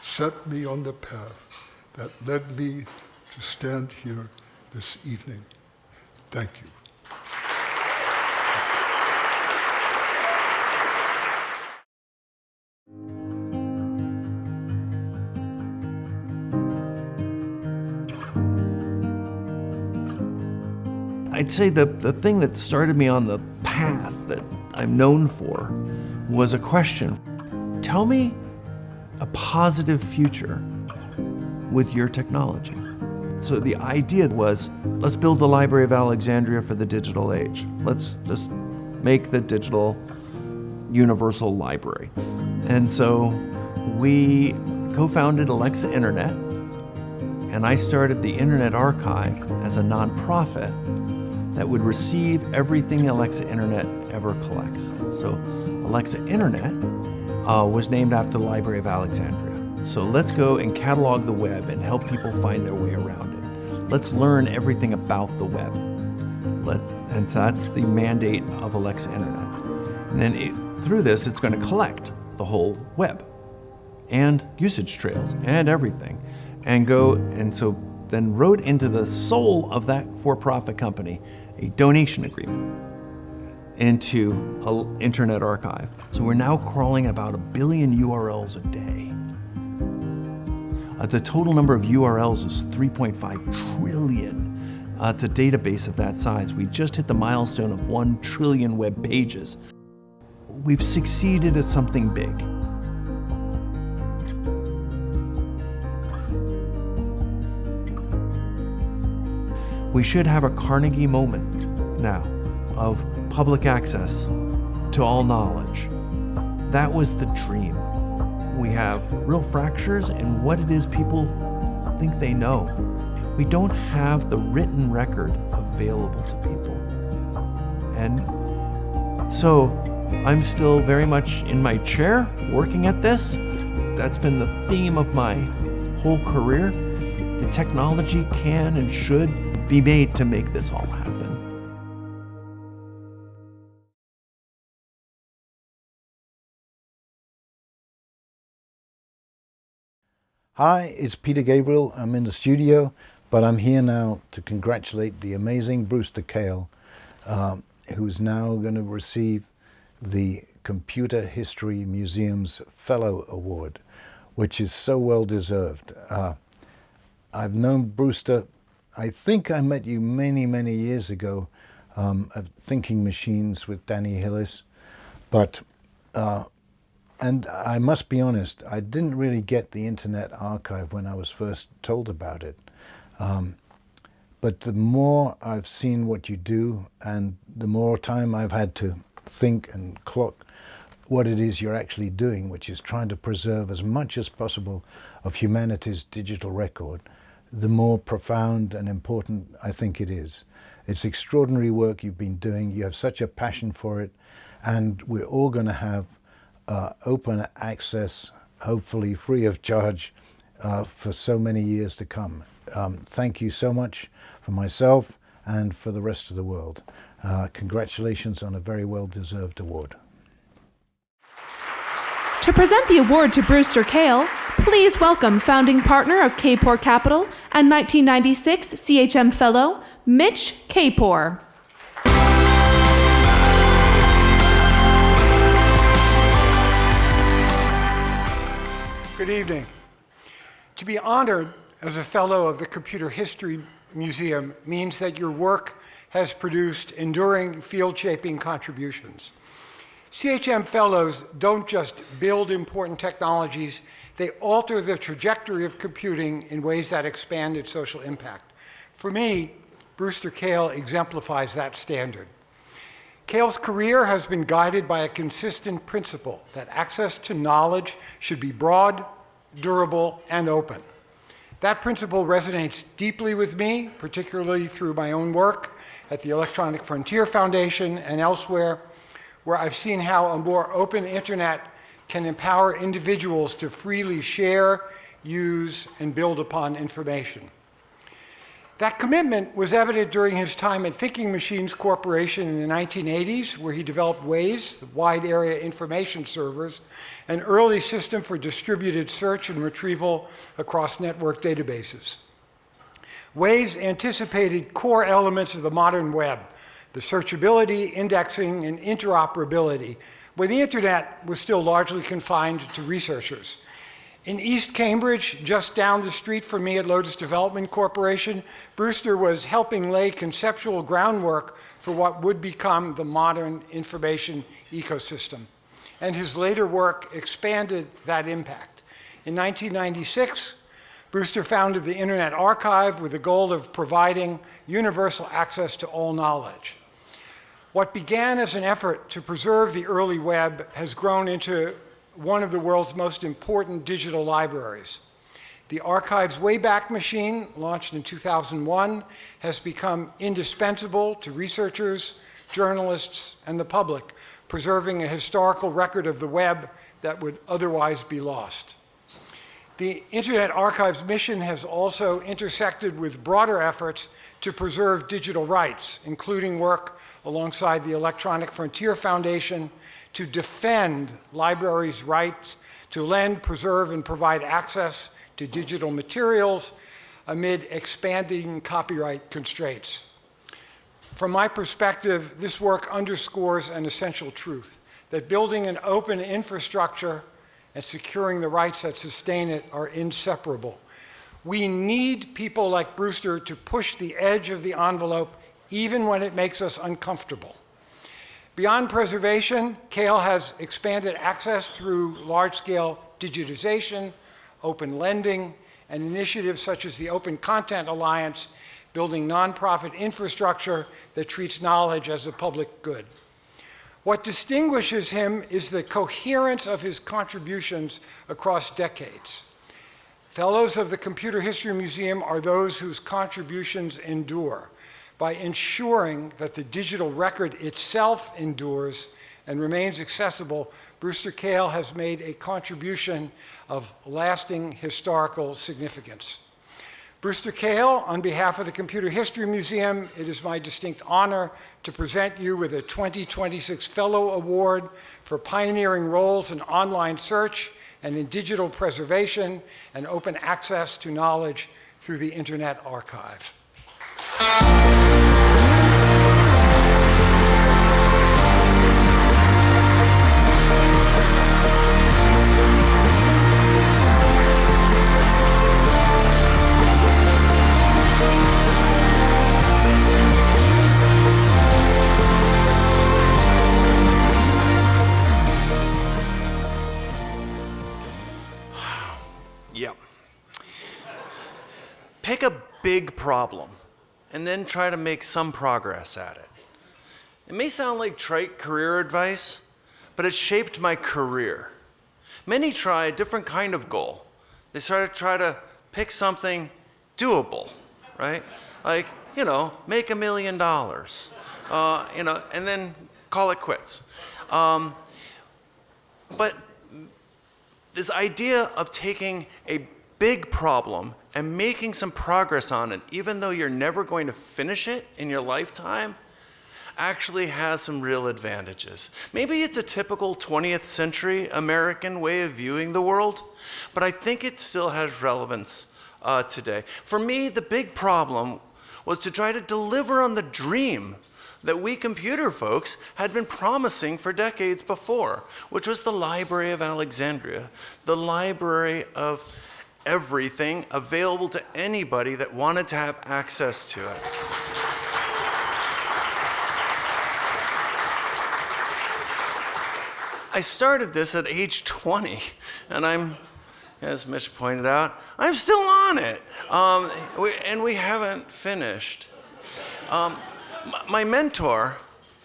[SPEAKER 21] set me on the path that led me to stand here this evening. Thank you.
[SPEAKER 3] I'd say the thing that started me on the path that I'm known for was a question. Tell me a positive future with your technology. So the idea was, let's build the Library of Alexandria for the digital age. Let's just make the digital universal library. And so we co-founded Alexa Internet, and I started the Internet Archive as a nonprofit that would receive everything Alexa Internet ever collects. So Alexa Internet was named after the Library of Alexandria. So let's go and catalog the web and help people find their way around it. Let's learn everything about the web. And so that's the mandate of Alexa Internet. And then through this, it's going to collect the whole web and usage trails and everything. And so then wrote into the soul of that for-profit company a donation agreement into an Internet Archive. So we're now crawling about 1 billion URLs a day. The total number of URLs is 3.5 trillion. It's a database of that size. We just hit the milestone of 1 trillion web pages. We've succeeded at something big. We should have a Carnegie moment now of public access to all knowledge. That was the dream. We have real fractures in what it is people think they know. We don't have the written record available to people. And so I'm still very much in my chair working at this. That's been the theme of my whole career. The technology can and should be made to make this all happen.
[SPEAKER 22] Hi, it's Peter Gabriel. I'm in the studio, but I'm here now to congratulate the amazing Brewster Kahle, who's now going to receive the Computer History Museum's Fellow Award, which is so well deserved. I've known Brewster. I think I met you many, many years ago at Thinking Machines with Danny Hillis, but and I must be honest, I didn't really get the Internet Archive when I was first told about it. But the more I've seen what you do, and the more time I've had to think and clock what it is you're actually doing, which is trying to preserve as much as possible of humanity's digital record, the more profound and important I think it is. It's extraordinary work you've been doing. You have such a passion for it, and we're all going to have open access, hopefully free of charge, for so many years to come. Thank you so much for myself and for the rest of the world. Congratulations on a very well-deserved award.
[SPEAKER 13] To present the award to Brewster Kahle, please welcome founding partner of Kapor Capital and 1996 CHM Fellow, Mitch Kapor.
[SPEAKER 23] Good evening. To be honored as a Fellow of the Computer History Museum means that your work has produced enduring field-shaping contributions. CHM Fellows don't just build important technologies, they alter the trajectory of computing in ways that expand its social impact. For me, Brewster Kahle exemplifies that standard. Kahle's career has been guided by a consistent principle that access to knowledge should be broad, durable, and open. That principle resonates deeply with me, particularly through my own work at the Electronic Frontier Foundation and elsewhere, where I've seen how a more open internet can empower individuals to freely share, use, and build upon information. That commitment was evident during his time at Thinking Machines Corporation in the 1980s, where he developed WAIS, the Wide Area Information Servers, an early system for distributed search and retrieval across network databases. WAIS anticipated core elements of the modern web, the searchability, indexing, and interoperability, when the internet was still largely confined to researchers. In East Cambridge, just down the street from me at Lotus Development Corporation, Brewster was helping lay conceptual groundwork for what would become the modern information ecosystem. And his later work expanded that impact. In 1996, Brewster founded the Internet Archive with the goal of providing universal access to all knowledge. What began as an effort to preserve the early web has grown into one of the world's most important digital libraries. The Archive's Wayback Machine, launched in 2001, has become indispensable to researchers, journalists, and the public, preserving a historical record of the web that would otherwise be lost. The Internet Archive's mission has also intersected with broader efforts to preserve digital rights, including work alongside the Electronic Frontier Foundation to defend libraries' rights to lend, preserve, and provide access to digital materials amid expanding copyright constraints. From my perspective, this work underscores an essential truth, that building an open infrastructure and securing the rights that sustain it are inseparable. We need people like Brewster to push the edge of the envelope, even when it makes us uncomfortable. Beyond preservation, Kahle has expanded access through large-scale digitization, open lending, and initiatives such as the Open Content Alliance, building nonprofit infrastructure that treats knowledge as a public good. What distinguishes him is the coherence of his contributions across decades. Fellows of the Computer History Museum are those whose contributions endure, by ensuring that the digital record itself endures and remains accessible. Brewster Kahle has made a contribution of lasting historical significance. Brewster Kahle, on behalf of the Computer History Museum, it is my distinct honor to present you with a 2026 Fellow Award for pioneering roles in online search and in digital preservation and open access to knowledge through the Internet Archive.
[SPEAKER 4] Yep. Pick a big problem and then try to make some progress at it. It may sound like trite career advice, but it shaped my career. Many try a different kind of goal. They try to pick something doable, right? Like, make $1 million, and then call it quits. But this idea of taking a big problem and making some progress on it, even though you're never going to finish it in your lifetime, actually has some real advantages. Maybe it's a typical 20th century American way of viewing the world, but I think it still has relevance today. For me, the big problem was to try to deliver on the dream that we computer folks had been promising for decades before, which was the Library of Alexandria, the library of everything available to anybody that wanted to have access to it. I started this at age 20, and I'm, as Mitch pointed out, I'm still on it. And we haven't finished. My mentor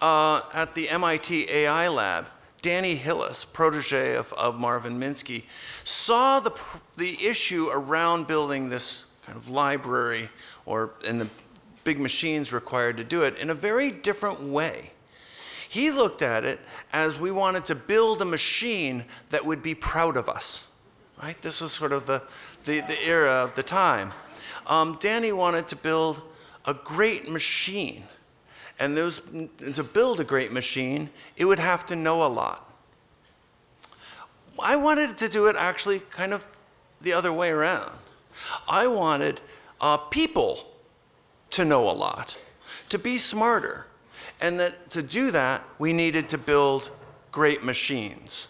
[SPEAKER 4] at the MIT AI lab, Danny Hillis, protege of Marvin Minsky, saw the issue around building this kind of library and the big machines required to do it in a very different way. He looked at it as we wanted to build a machine that would be proud of us, right? This was sort of the era of the time. Danny wanted to build a great machine. And to build a great machine, it would have to know a lot. I wanted to do it actually kind of the other way around. I wanted people to know a lot, to be smarter. And that to do that, we needed to build great machines.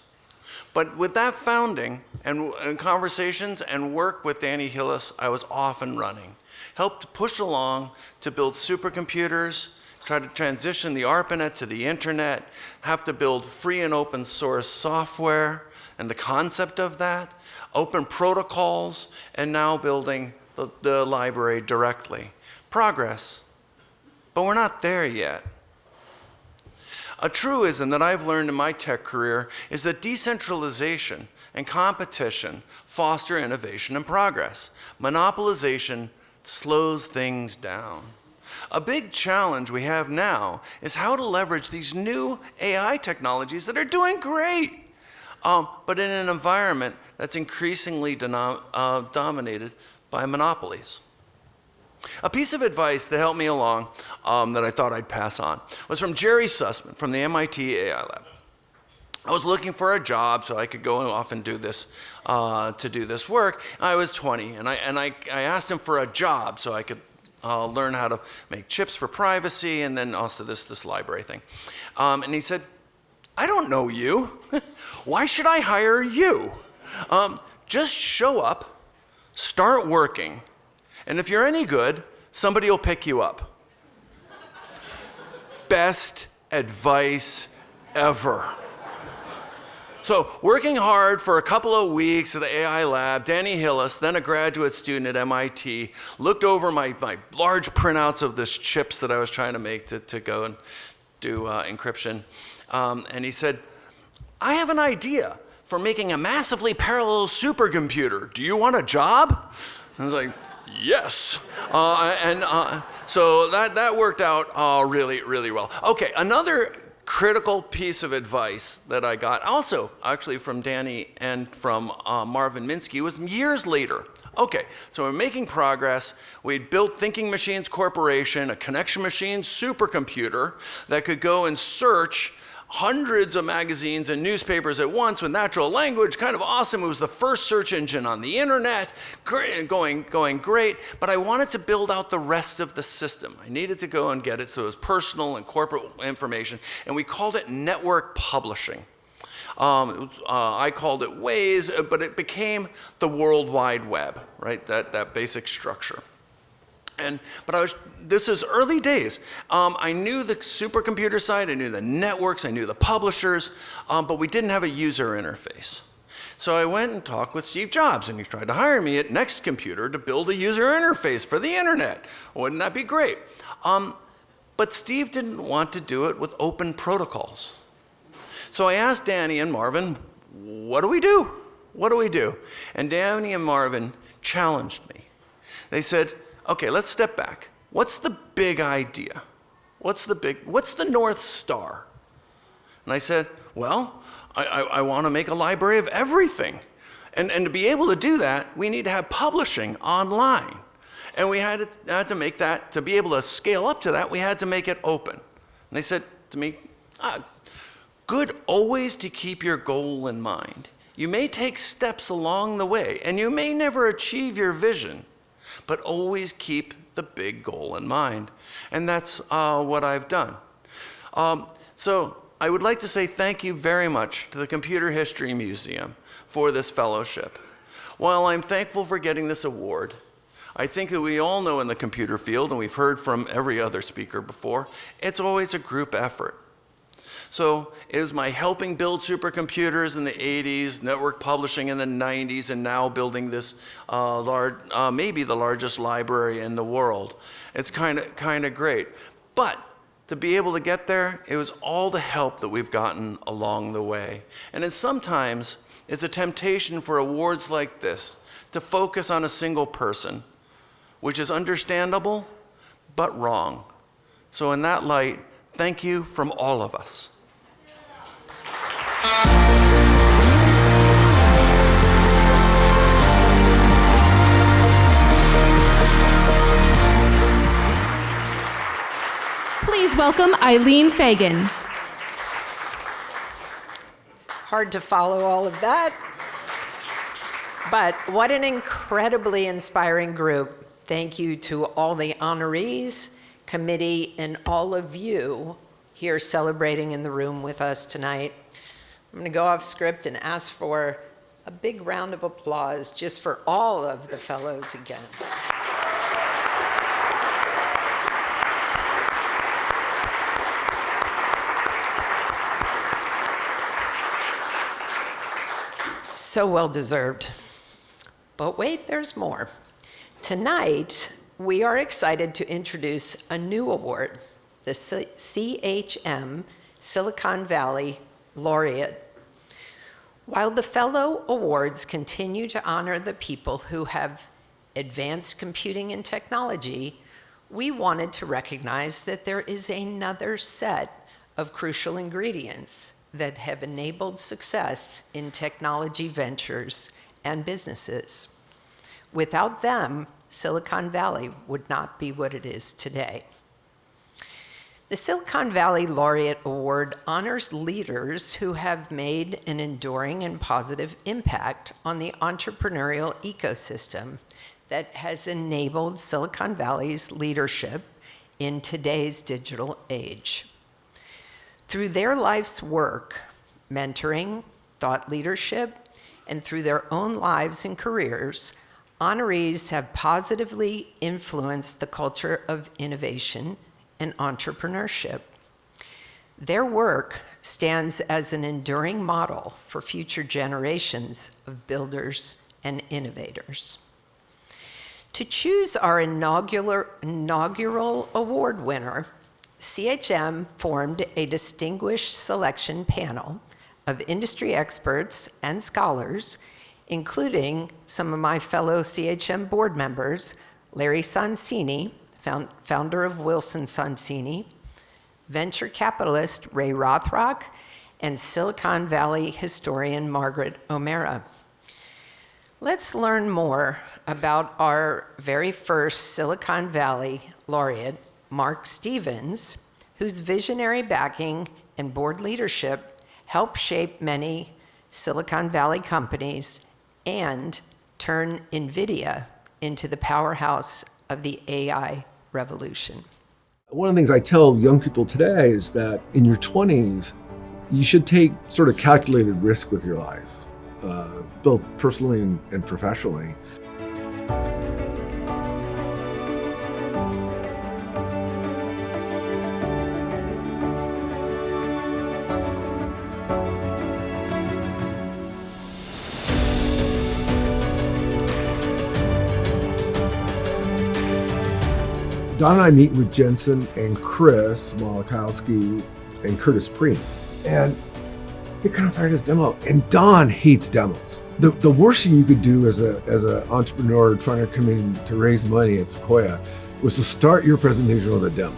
[SPEAKER 4] But with that founding and conversations and work with Danny Hillis, I was off and running. Helped push along to build supercomputers, try to transition the ARPANET to the internet, have to build free and open source software and the concept of that, open protocols, and now building the library directly. Progress, but we're not there yet. A truism that I've learned in my tech career is that decentralization and competition foster innovation and progress. Monopolization slows things down. A big challenge we have now is how to leverage these new AI technologies that are doing great, but in an environment that's increasingly dominated by monopolies. A piece of advice that helped me along that I thought I'd pass on was from Jerry Sussman from the MIT AI lab. I was looking for a job so I could go off and do this work. I was 20, and I asked him for a job so I could learn how to make chips for privacy, and then also this library thing. And he said, "I don't know you. Why should I hire you? Just show up, start working, and if you're any good, somebody will pick you up." Best advice ever. So working hard for a couple of weeks at the AI lab, Danny Hillis, then a graduate student at MIT, looked over my large printouts of this chips that I was trying to make to go and do encryption. And he said, "I have an idea for making a massively parallel supercomputer. Do you want a job?" I was like, "Yes." So that worked out really, really well. Okay, another critical piece of advice that I got, also actually from Danny and from Marvin Minsky, was years later. Okay, so we're making progress. We'd built Thinking Machines Corporation, a connection machine supercomputer that could go and search hundreds of magazines and newspapers at once with natural language, kind of awesome. It was the first search engine on the internet, going great, but I wanted to build out the rest of the system. I needed to go and get it so it was personal and corporate information, and we called it network publishing. I called it Ways, but it became the World Wide Web, right? That basic structure. But this is early days. I knew the supercomputer side, I knew the networks, I knew the publishers, but we didn't have a user interface. So I went and talked with Steve Jobs, and he tried to hire me at Next Computer to build a user interface for the internet. Wouldn't that be great? But Steve didn't want to do it with open protocols. So I asked Danny and Marvin, what do we do? What do we do? And Danny and Marvin challenged me. They said, okay, let's step back. What's the big idea? What's the North Star? And I said, well, I want to make a library of everything. And to be able to do that, we need to have publishing online. And we had to make that, to be able to scale up to that, we had to make it open. And they said to me, good always to keep your goal in mind. You may take steps along the way, and you may never achieve your vision, but always keep the big goal in mind. And that's what I've done. So I would like to say thank you very much to the Computer History Museum for this fellowship. While I'm thankful for getting this award, I think that we all know in the computer field, and we've heard from every other speaker before, it's always a group effort. So it was my helping build supercomputers in the 80s, network publishing in the 90s, and now building this maybe the largest library in the world. It's kind of great. But to be able to get there, it was all the help that we've gotten along the way. And then sometimes it's a temptation for awards like this to focus on a single person, which is understandable, but wrong. So in that light, thank you from all of us.
[SPEAKER 13] Please welcome Eileen Fagan.
[SPEAKER 15] Hard to follow all of that. But what an incredibly inspiring group. Thank you to all the honorees, committee, and all of you here celebrating in the room with us tonight. I'm going to go off script and ask for a big round of applause just for all of the fellows again. So well deserved. But wait, there's more. Tonight, we are excited to introduce a new award, the CHM Silicon Valley Laureate. While the Fellow Awards continue to honor the people who have advanced computing and technology, we wanted to recognize that there is another set of crucial ingredients that have enabled success in technology ventures and businesses. Without them, Silicon Valley would not be what it is today. The Silicon Valley Laureate Award honors leaders who have made an enduring and positive impact on the entrepreneurial ecosystem that has enabled Silicon Valley's leadership in today's digital age. Through their life's work, mentoring, thought leadership, and through their own lives and careers, honorees have positively influenced the culture of innovation and entrepreneurship. Their work stands as an enduring model for future generations of builders and innovators. To choose our inaugural award winner, CHM formed a distinguished selection panel of industry experts and scholars, including some of my fellow CHM board members, Larry Sonsini, founder of Wilson Sonsini, venture capitalist Ray Rothrock, and Silicon Valley historian Margaret O'Mara. Let's learn more about our very first Silicon Valley laureate, Mark Stevens, whose visionary backing and board leadership helped shape many Silicon Valley companies and turn NVIDIA into the powerhouse of the AI revolution.
[SPEAKER 5] One of the things I tell young people today is that in your 20s, you should take sort of calculated risk with your life, both personally and professionally. Don and I meet with Jensen and Chris Malachowski and Curtis Preen, and he kind of fired his demo. And Don hates demos. The worst thing you could do as an entrepreneur trying to come in to raise money at Sequoia was to start your presentation with a demo.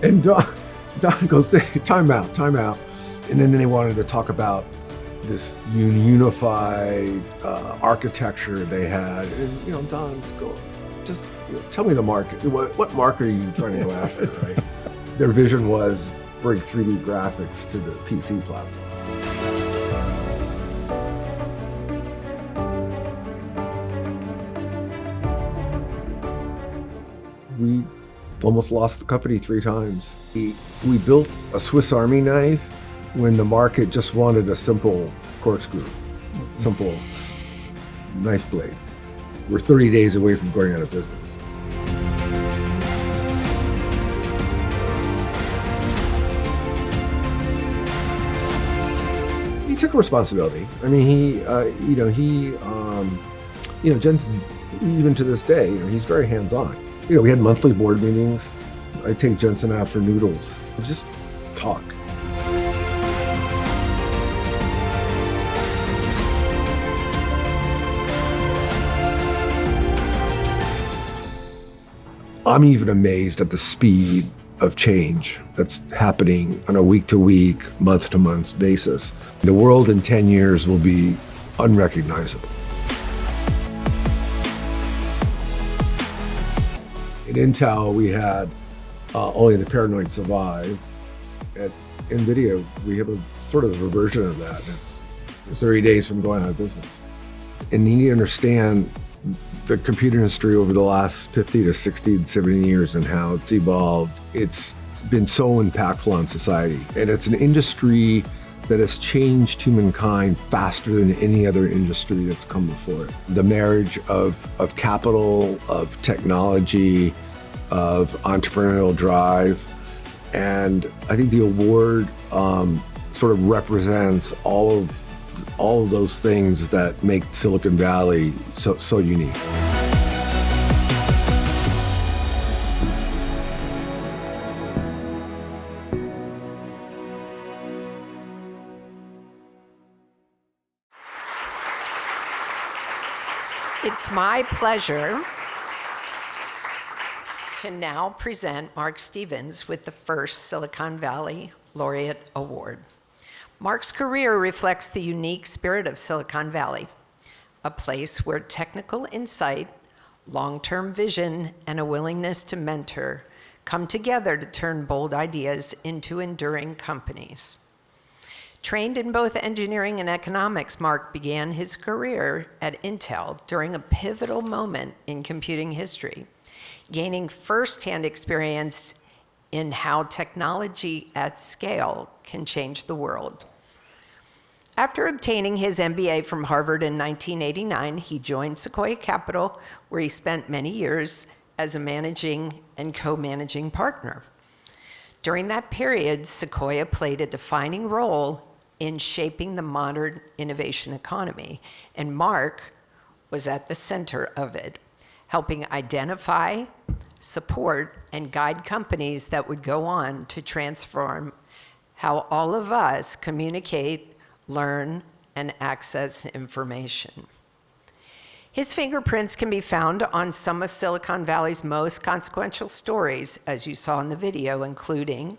[SPEAKER 5] And Don goes, time out. And then they wanted to talk about this unified architecture they had. And Don's going, just tell me the market. What market are you trying to go after, right? Their vision was bring 3D graphics to the PC platform. We almost lost the company 3 times. We built a Swiss Army knife when the market just wanted a simple corkscrew, simple knife blade. We're 30 days away from going out of business. took responsibility. I mean, Jensen, even to this day, he's very hands-on. We had monthly board meetings. I take Jensen out for noodles. Just talk. I'm even amazed at the speed of change that's happening on a week-to-week, month-to-month basis. The world in 10 years will be unrecognizable. In Intel, we had only the paranoid survive. At NVIDIA, we have a sort of a version of that. It's 30 days from going out of business. And you need to understand the computer industry over the last 50 to 60 and 70 years and how it's evolved. It's been so impactful on society. And it's an industry that has changed humankind faster than any other industry that's come before it. The marriage of capital, of technology, of entrepreneurial drive. And I think the award sort of represents all of those things that make Silicon Valley so unique.
[SPEAKER 15] It's my pleasure to now present Mark Stevens with the first Silicon Valley Laureate Award. Mark's career reflects the unique spirit of Silicon Valley, a place where technical insight, long-term vision, and a willingness to mentor come together to turn bold ideas into enduring companies. Trained in both engineering and economics, Mark began his career at Intel during a pivotal moment in computing history, gaining firsthand experience in how technology at scale can change the world. After obtaining his MBA from Harvard in 1989, he joined Sequoia Capital, where he spent many years as a managing and co-managing partner. During that period, Sequoia played a defining role in shaping the modern innovation economy, and Mark was at the center of it, helping identify, support, and guide companies that would go on to transform how all of us communicate, learn, and access information. His fingerprints can be found on some of Silicon Valley's most consequential stories, as you saw in the video, including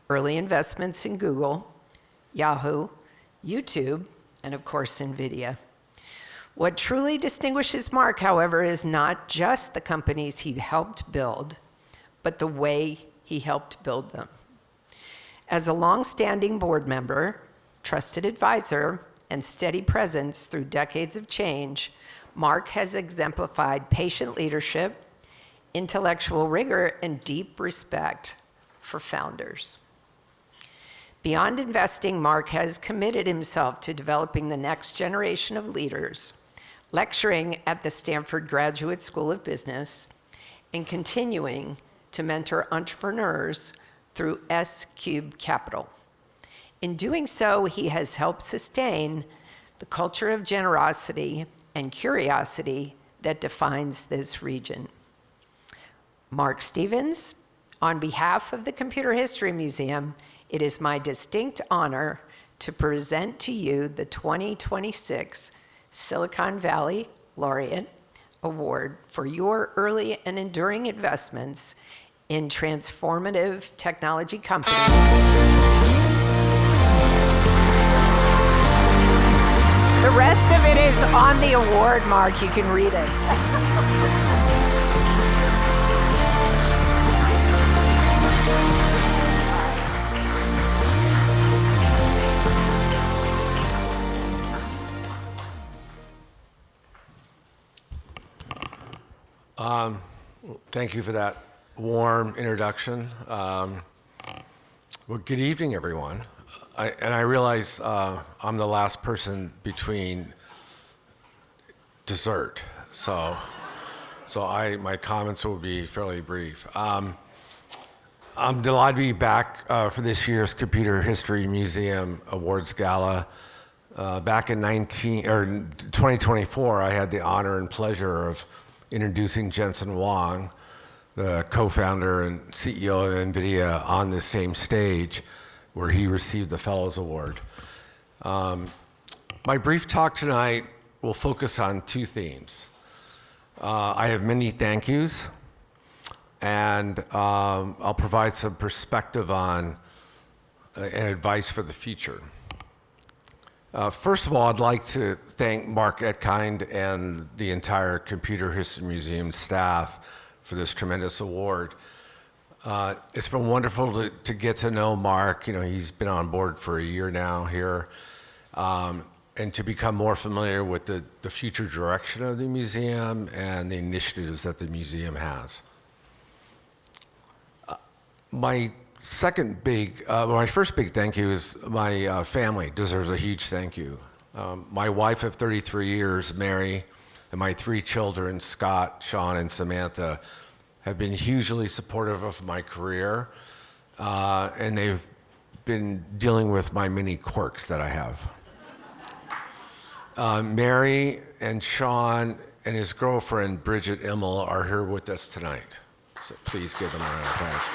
[SPEAKER 15] early investments in Google, Yahoo, YouTube, and of course, NVIDIA. What truly distinguishes Mark, however, is not just the companies he helped build, but the way he helped build them. As a long-standing board member, trusted advisor, and steady presence through decades of change, Mark has exemplified patient leadership, intellectual rigor, and deep respect for founders. Beyond investing, Mark has committed himself to developing the next generation of leaders, lecturing at the Stanford Graduate School of Business, and continuing to mentor entrepreneurs through S-Cube Capital. In doing so, he has helped sustain the culture of generosity and curiosity that defines this region. Mark Stevens, on behalf of the Computer History Museum, it is my distinct honor to present to you the 2026 Silicon Valley Laureate Award for your early and enduring investments in transformative technology companies. The rest of it is on the award, Mark. You can read it.
[SPEAKER 6] Thank you for that warm introduction. Well, good evening, everyone. I realize I'm the last person between dessert, so my comments will be fairly brief. I'm delighted to be back for this year's Computer History Museum Awards Gala. Back in 2024, I had the honor and pleasure of introducing Jensen Huang, the co-founder and CEO of NVIDIA, on this same stage where he received the Fellows Award. My brief talk tonight will focus on two themes. I have many thank yous, and I'll provide some perspective on and advice for the future. First of all, I'd like to thank Mark Etkind and the entire Computer History Museum staff for this tremendous award. It's been wonderful to get to know Mark. You know, he's been on board for a year now here, and to become more familiar with the future direction of the museum and the initiatives that the museum has. My first big thank you is my family deserves a huge thank you. My wife of 33 years, Mary, and my 3 children, Scott, Sean, and Samantha, have been hugely supportive of my career, and they've been dealing with my many quirks that I have. Mary and Sean and his girlfriend, Bridget Immel, are here with us tonight. So please give them a round of applause.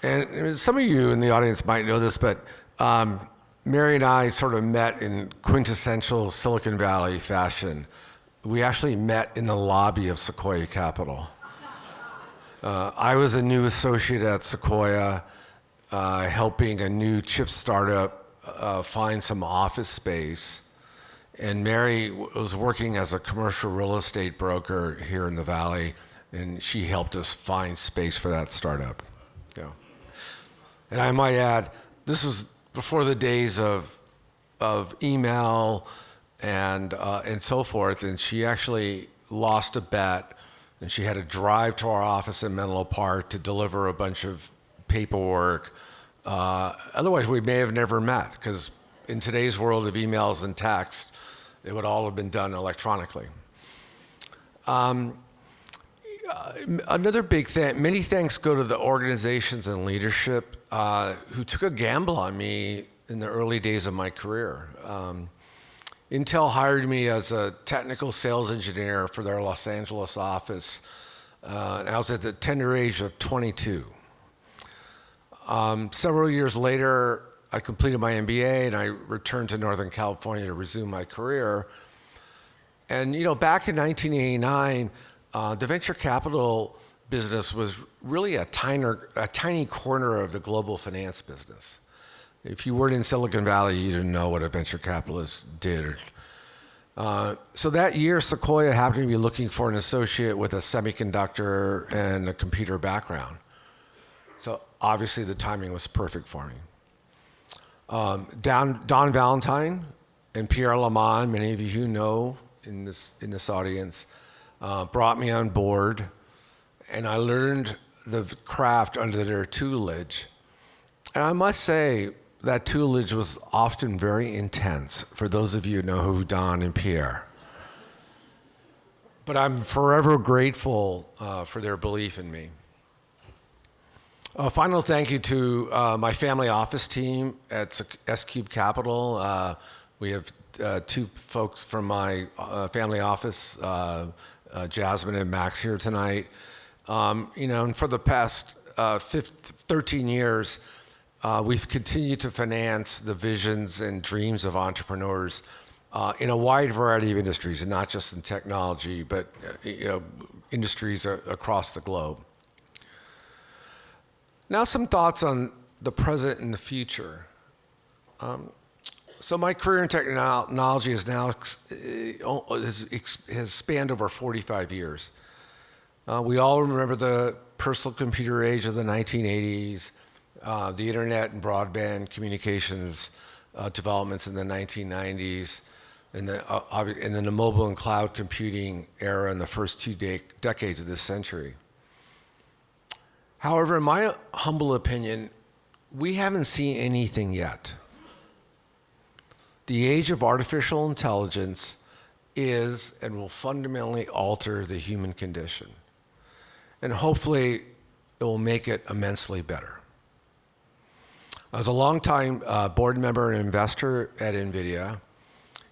[SPEAKER 6] And some of you in the audience might know this, but Mary and I sort of met in quintessential Silicon Valley fashion. We actually met in the lobby of Sequoia Capital. I was a new associate at Sequoia, helping a new chip startup find some office space. And Mary was working as a commercial real estate broker here in the Valley, and she helped us find space for that startup. Yeah. And I might add, this was before the days of email and so forth, and she actually lost a bet, and she had to drive to our office in Menlo Park to deliver a bunch of paperwork. Otherwise, we may have never met, because in today's world of emails and text, it would all have been done electronically. Another big many thanks go to the organizations and leadership who took a gamble on me in the early days of my career. Intel hired me as a technical sales engineer for their Los Angeles office, and I was at the tender age of 22. Several years later, I completed my MBA and I returned to Northern California to resume my career. And you know, back in 1989, the venture capital business was really a tiny corner of the global finance business. If you weren't in Silicon Valley, you didn't know what a venture capitalist did. So that year, Sequoia happened to be looking for an associate with a semiconductor and a computer background. So obviously the timing was perfect for me. Don Valentine and Pierre Lamont, many of you who know in this audience, brought me on board, and I learned the craft under their tutelage. And I must say that tutelage was often very intense, for those of you who know who Don and Pierre. But I'm forever grateful for their belief in me. A final thank you to my family office team at S-Cube Capital. We have 2 folks from my family office, Jasmine and Max, here tonight. You know, and for the past 13 years, we've continued to finance the visions and dreams of entrepreneurs in a wide variety of industries, and not just in technology, but you know, industries across the globe. Now some thoughts on the present and the future. So my career in technology has spanned over 45 years. We all remember the personal computer age of the 1980s, the internet and broadband communications developments in the 1990s, and then the mobile and cloud computing era in the first 2 decades of this century. However, in my humble opinion, we haven't seen anything yet. The age of artificial intelligence is and will fundamentally alter the human condition. And hopefully, it will make it immensely better. As a longtime board member and investor at NVIDIA,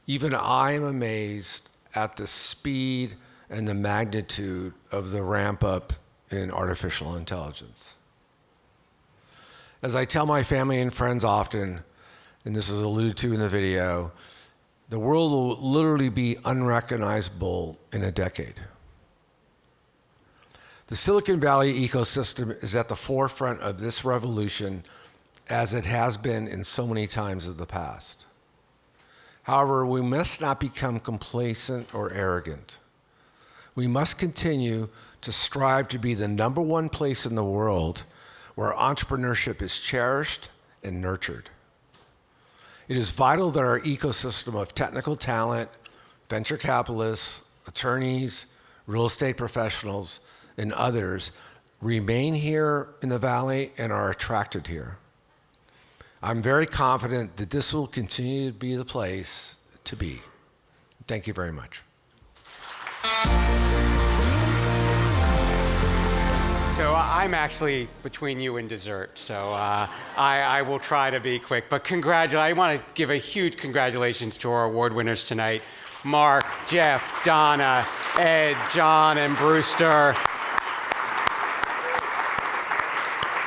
[SPEAKER 6] even I am amazed at the speed and the magnitude of the ramp up in artificial intelligence. As I tell my family and friends often, and this was alluded to in the video, the world will literally be unrecognizable in a decade. The Silicon Valley ecosystem is at the forefront of this revolution, as it has been in so many times of the past. However, we must not become complacent or arrogant. We must continue to strive to be the #1 place in the world where entrepreneurship is cherished and nurtured. It is vital that our ecosystem of technical talent, venture capitalists, attorneys, real estate professionals, and others remain here in the Valley and are attracted here. I'm very confident that this will continue to be the place to be. Thank you very much.
[SPEAKER 14] So I'm actually between you and dessert, so I will try to be quick. But I want to give a huge congratulations to our award winners tonight. Mark, Jeff, Donna, Ed, John, and Brewster.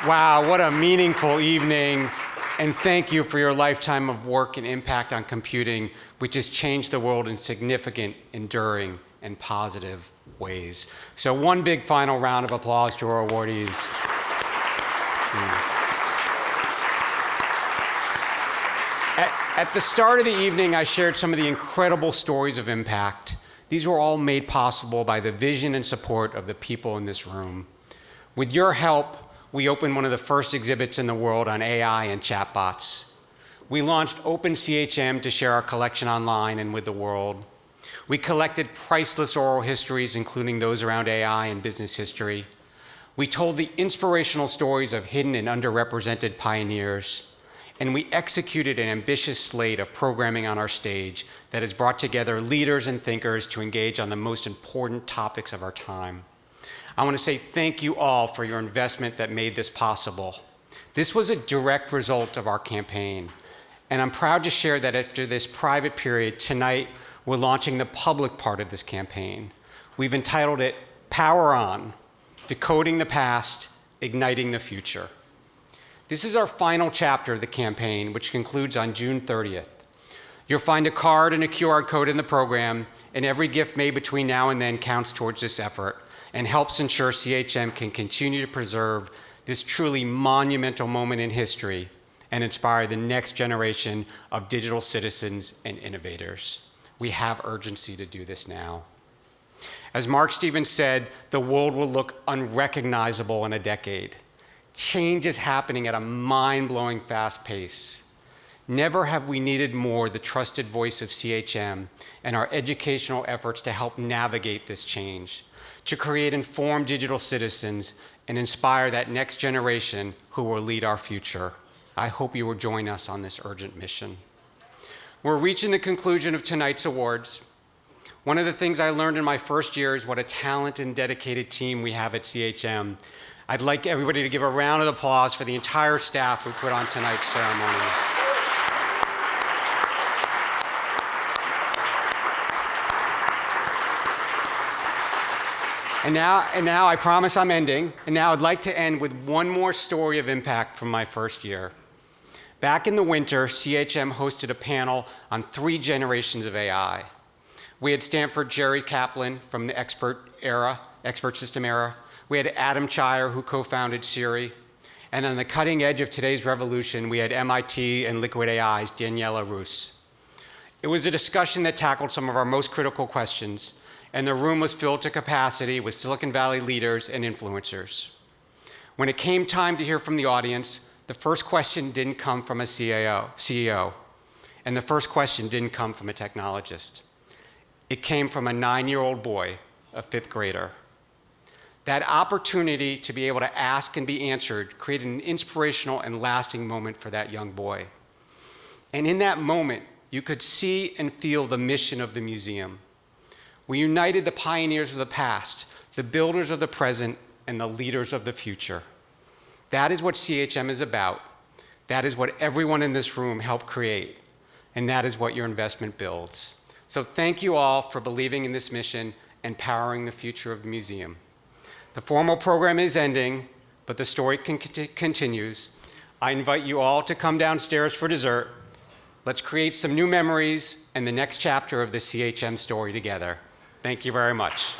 [SPEAKER 14] Wow, what a meaningful evening. And thank you for your lifetime of work and impact on computing, which has changed the world in significant, enduring, and positive ways. So one big final round of applause to our awardees. At the start of the evening, I shared some of the incredible stories of impact. These were all made possible by the vision and support of the people in this room. With your help, we opened one of the first exhibits in the world on AI and chatbots. We launched Open CHM to share our collection online and with the world. We collected priceless oral histories, including those around AI and business history. We told the inspirational stories of hidden and underrepresented pioneers. And we executed an ambitious slate of programming on our stage that has brought together leaders and thinkers to engage on the most important topics of our time. I want to say thank you all for your investment that made this possible. This was a direct result of our campaign. And I'm proud to share that after this private period, tonight, we're launching the public part of this campaign. We've entitled it Power On, Decoding the Past, Igniting the Future. This is our final chapter of the campaign, which concludes on June 30th. You'll find a card and a QR code in the program, and every gift made between now and then counts towards this effort and helps ensure CHM can continue to preserve this truly monumental moment in history and inspire the next generation of digital citizens and innovators. We have urgency to do this now. As Mark Stevens said, the world will look unrecognizable in a decade. Change is happening at a mind-blowing fast pace. Never have we needed more the trusted voice of CHM and our educational efforts to help navigate this change, to create informed digital citizens and inspire that next generation who will lead our future. I hope you will join us on this urgent mission. We're reaching the conclusion of tonight's awards. One of the things I learned in my first year is what a talented and dedicated team we have at CHM. I'd like everybody to give a round of applause for the entire staff who put on tonight's ceremony. And now I promise I'm ending. And now I'd like to end with one more story of impact from my first year. Back in the winter, CHM hosted a panel on 3 generations of AI. We had Stanford Jerry Kaplan from the expert system era. We had Adam Chire, who co-founded Siri. And on the cutting edge of today's revolution, we had MIT and Liquid AI's Daniela Rus. It was a discussion that tackled some of our most critical questions, and the room was filled to capacity with Silicon Valley leaders and influencers. When it came time to hear from the audience, the first question didn't come from a CEO, and the first question didn't come from a technologist. It came from a 9-year-old boy, a 5th grader. That opportunity to be able to ask and be answered created an inspirational and lasting moment for that young boy. And in that moment, you could see and feel the mission of the museum. We united the pioneers of the past, the builders of the present, and the leaders of the future. That is what CHM is about. That is what everyone in this room helped create, and that is what your investment builds. So thank you all for believing in this mission and powering the future of the museum. The formal program is ending, but the story continues. I invite you all to come downstairs for dessert. Let's create some new memories and the next chapter of the CHM story together. Thank you very much.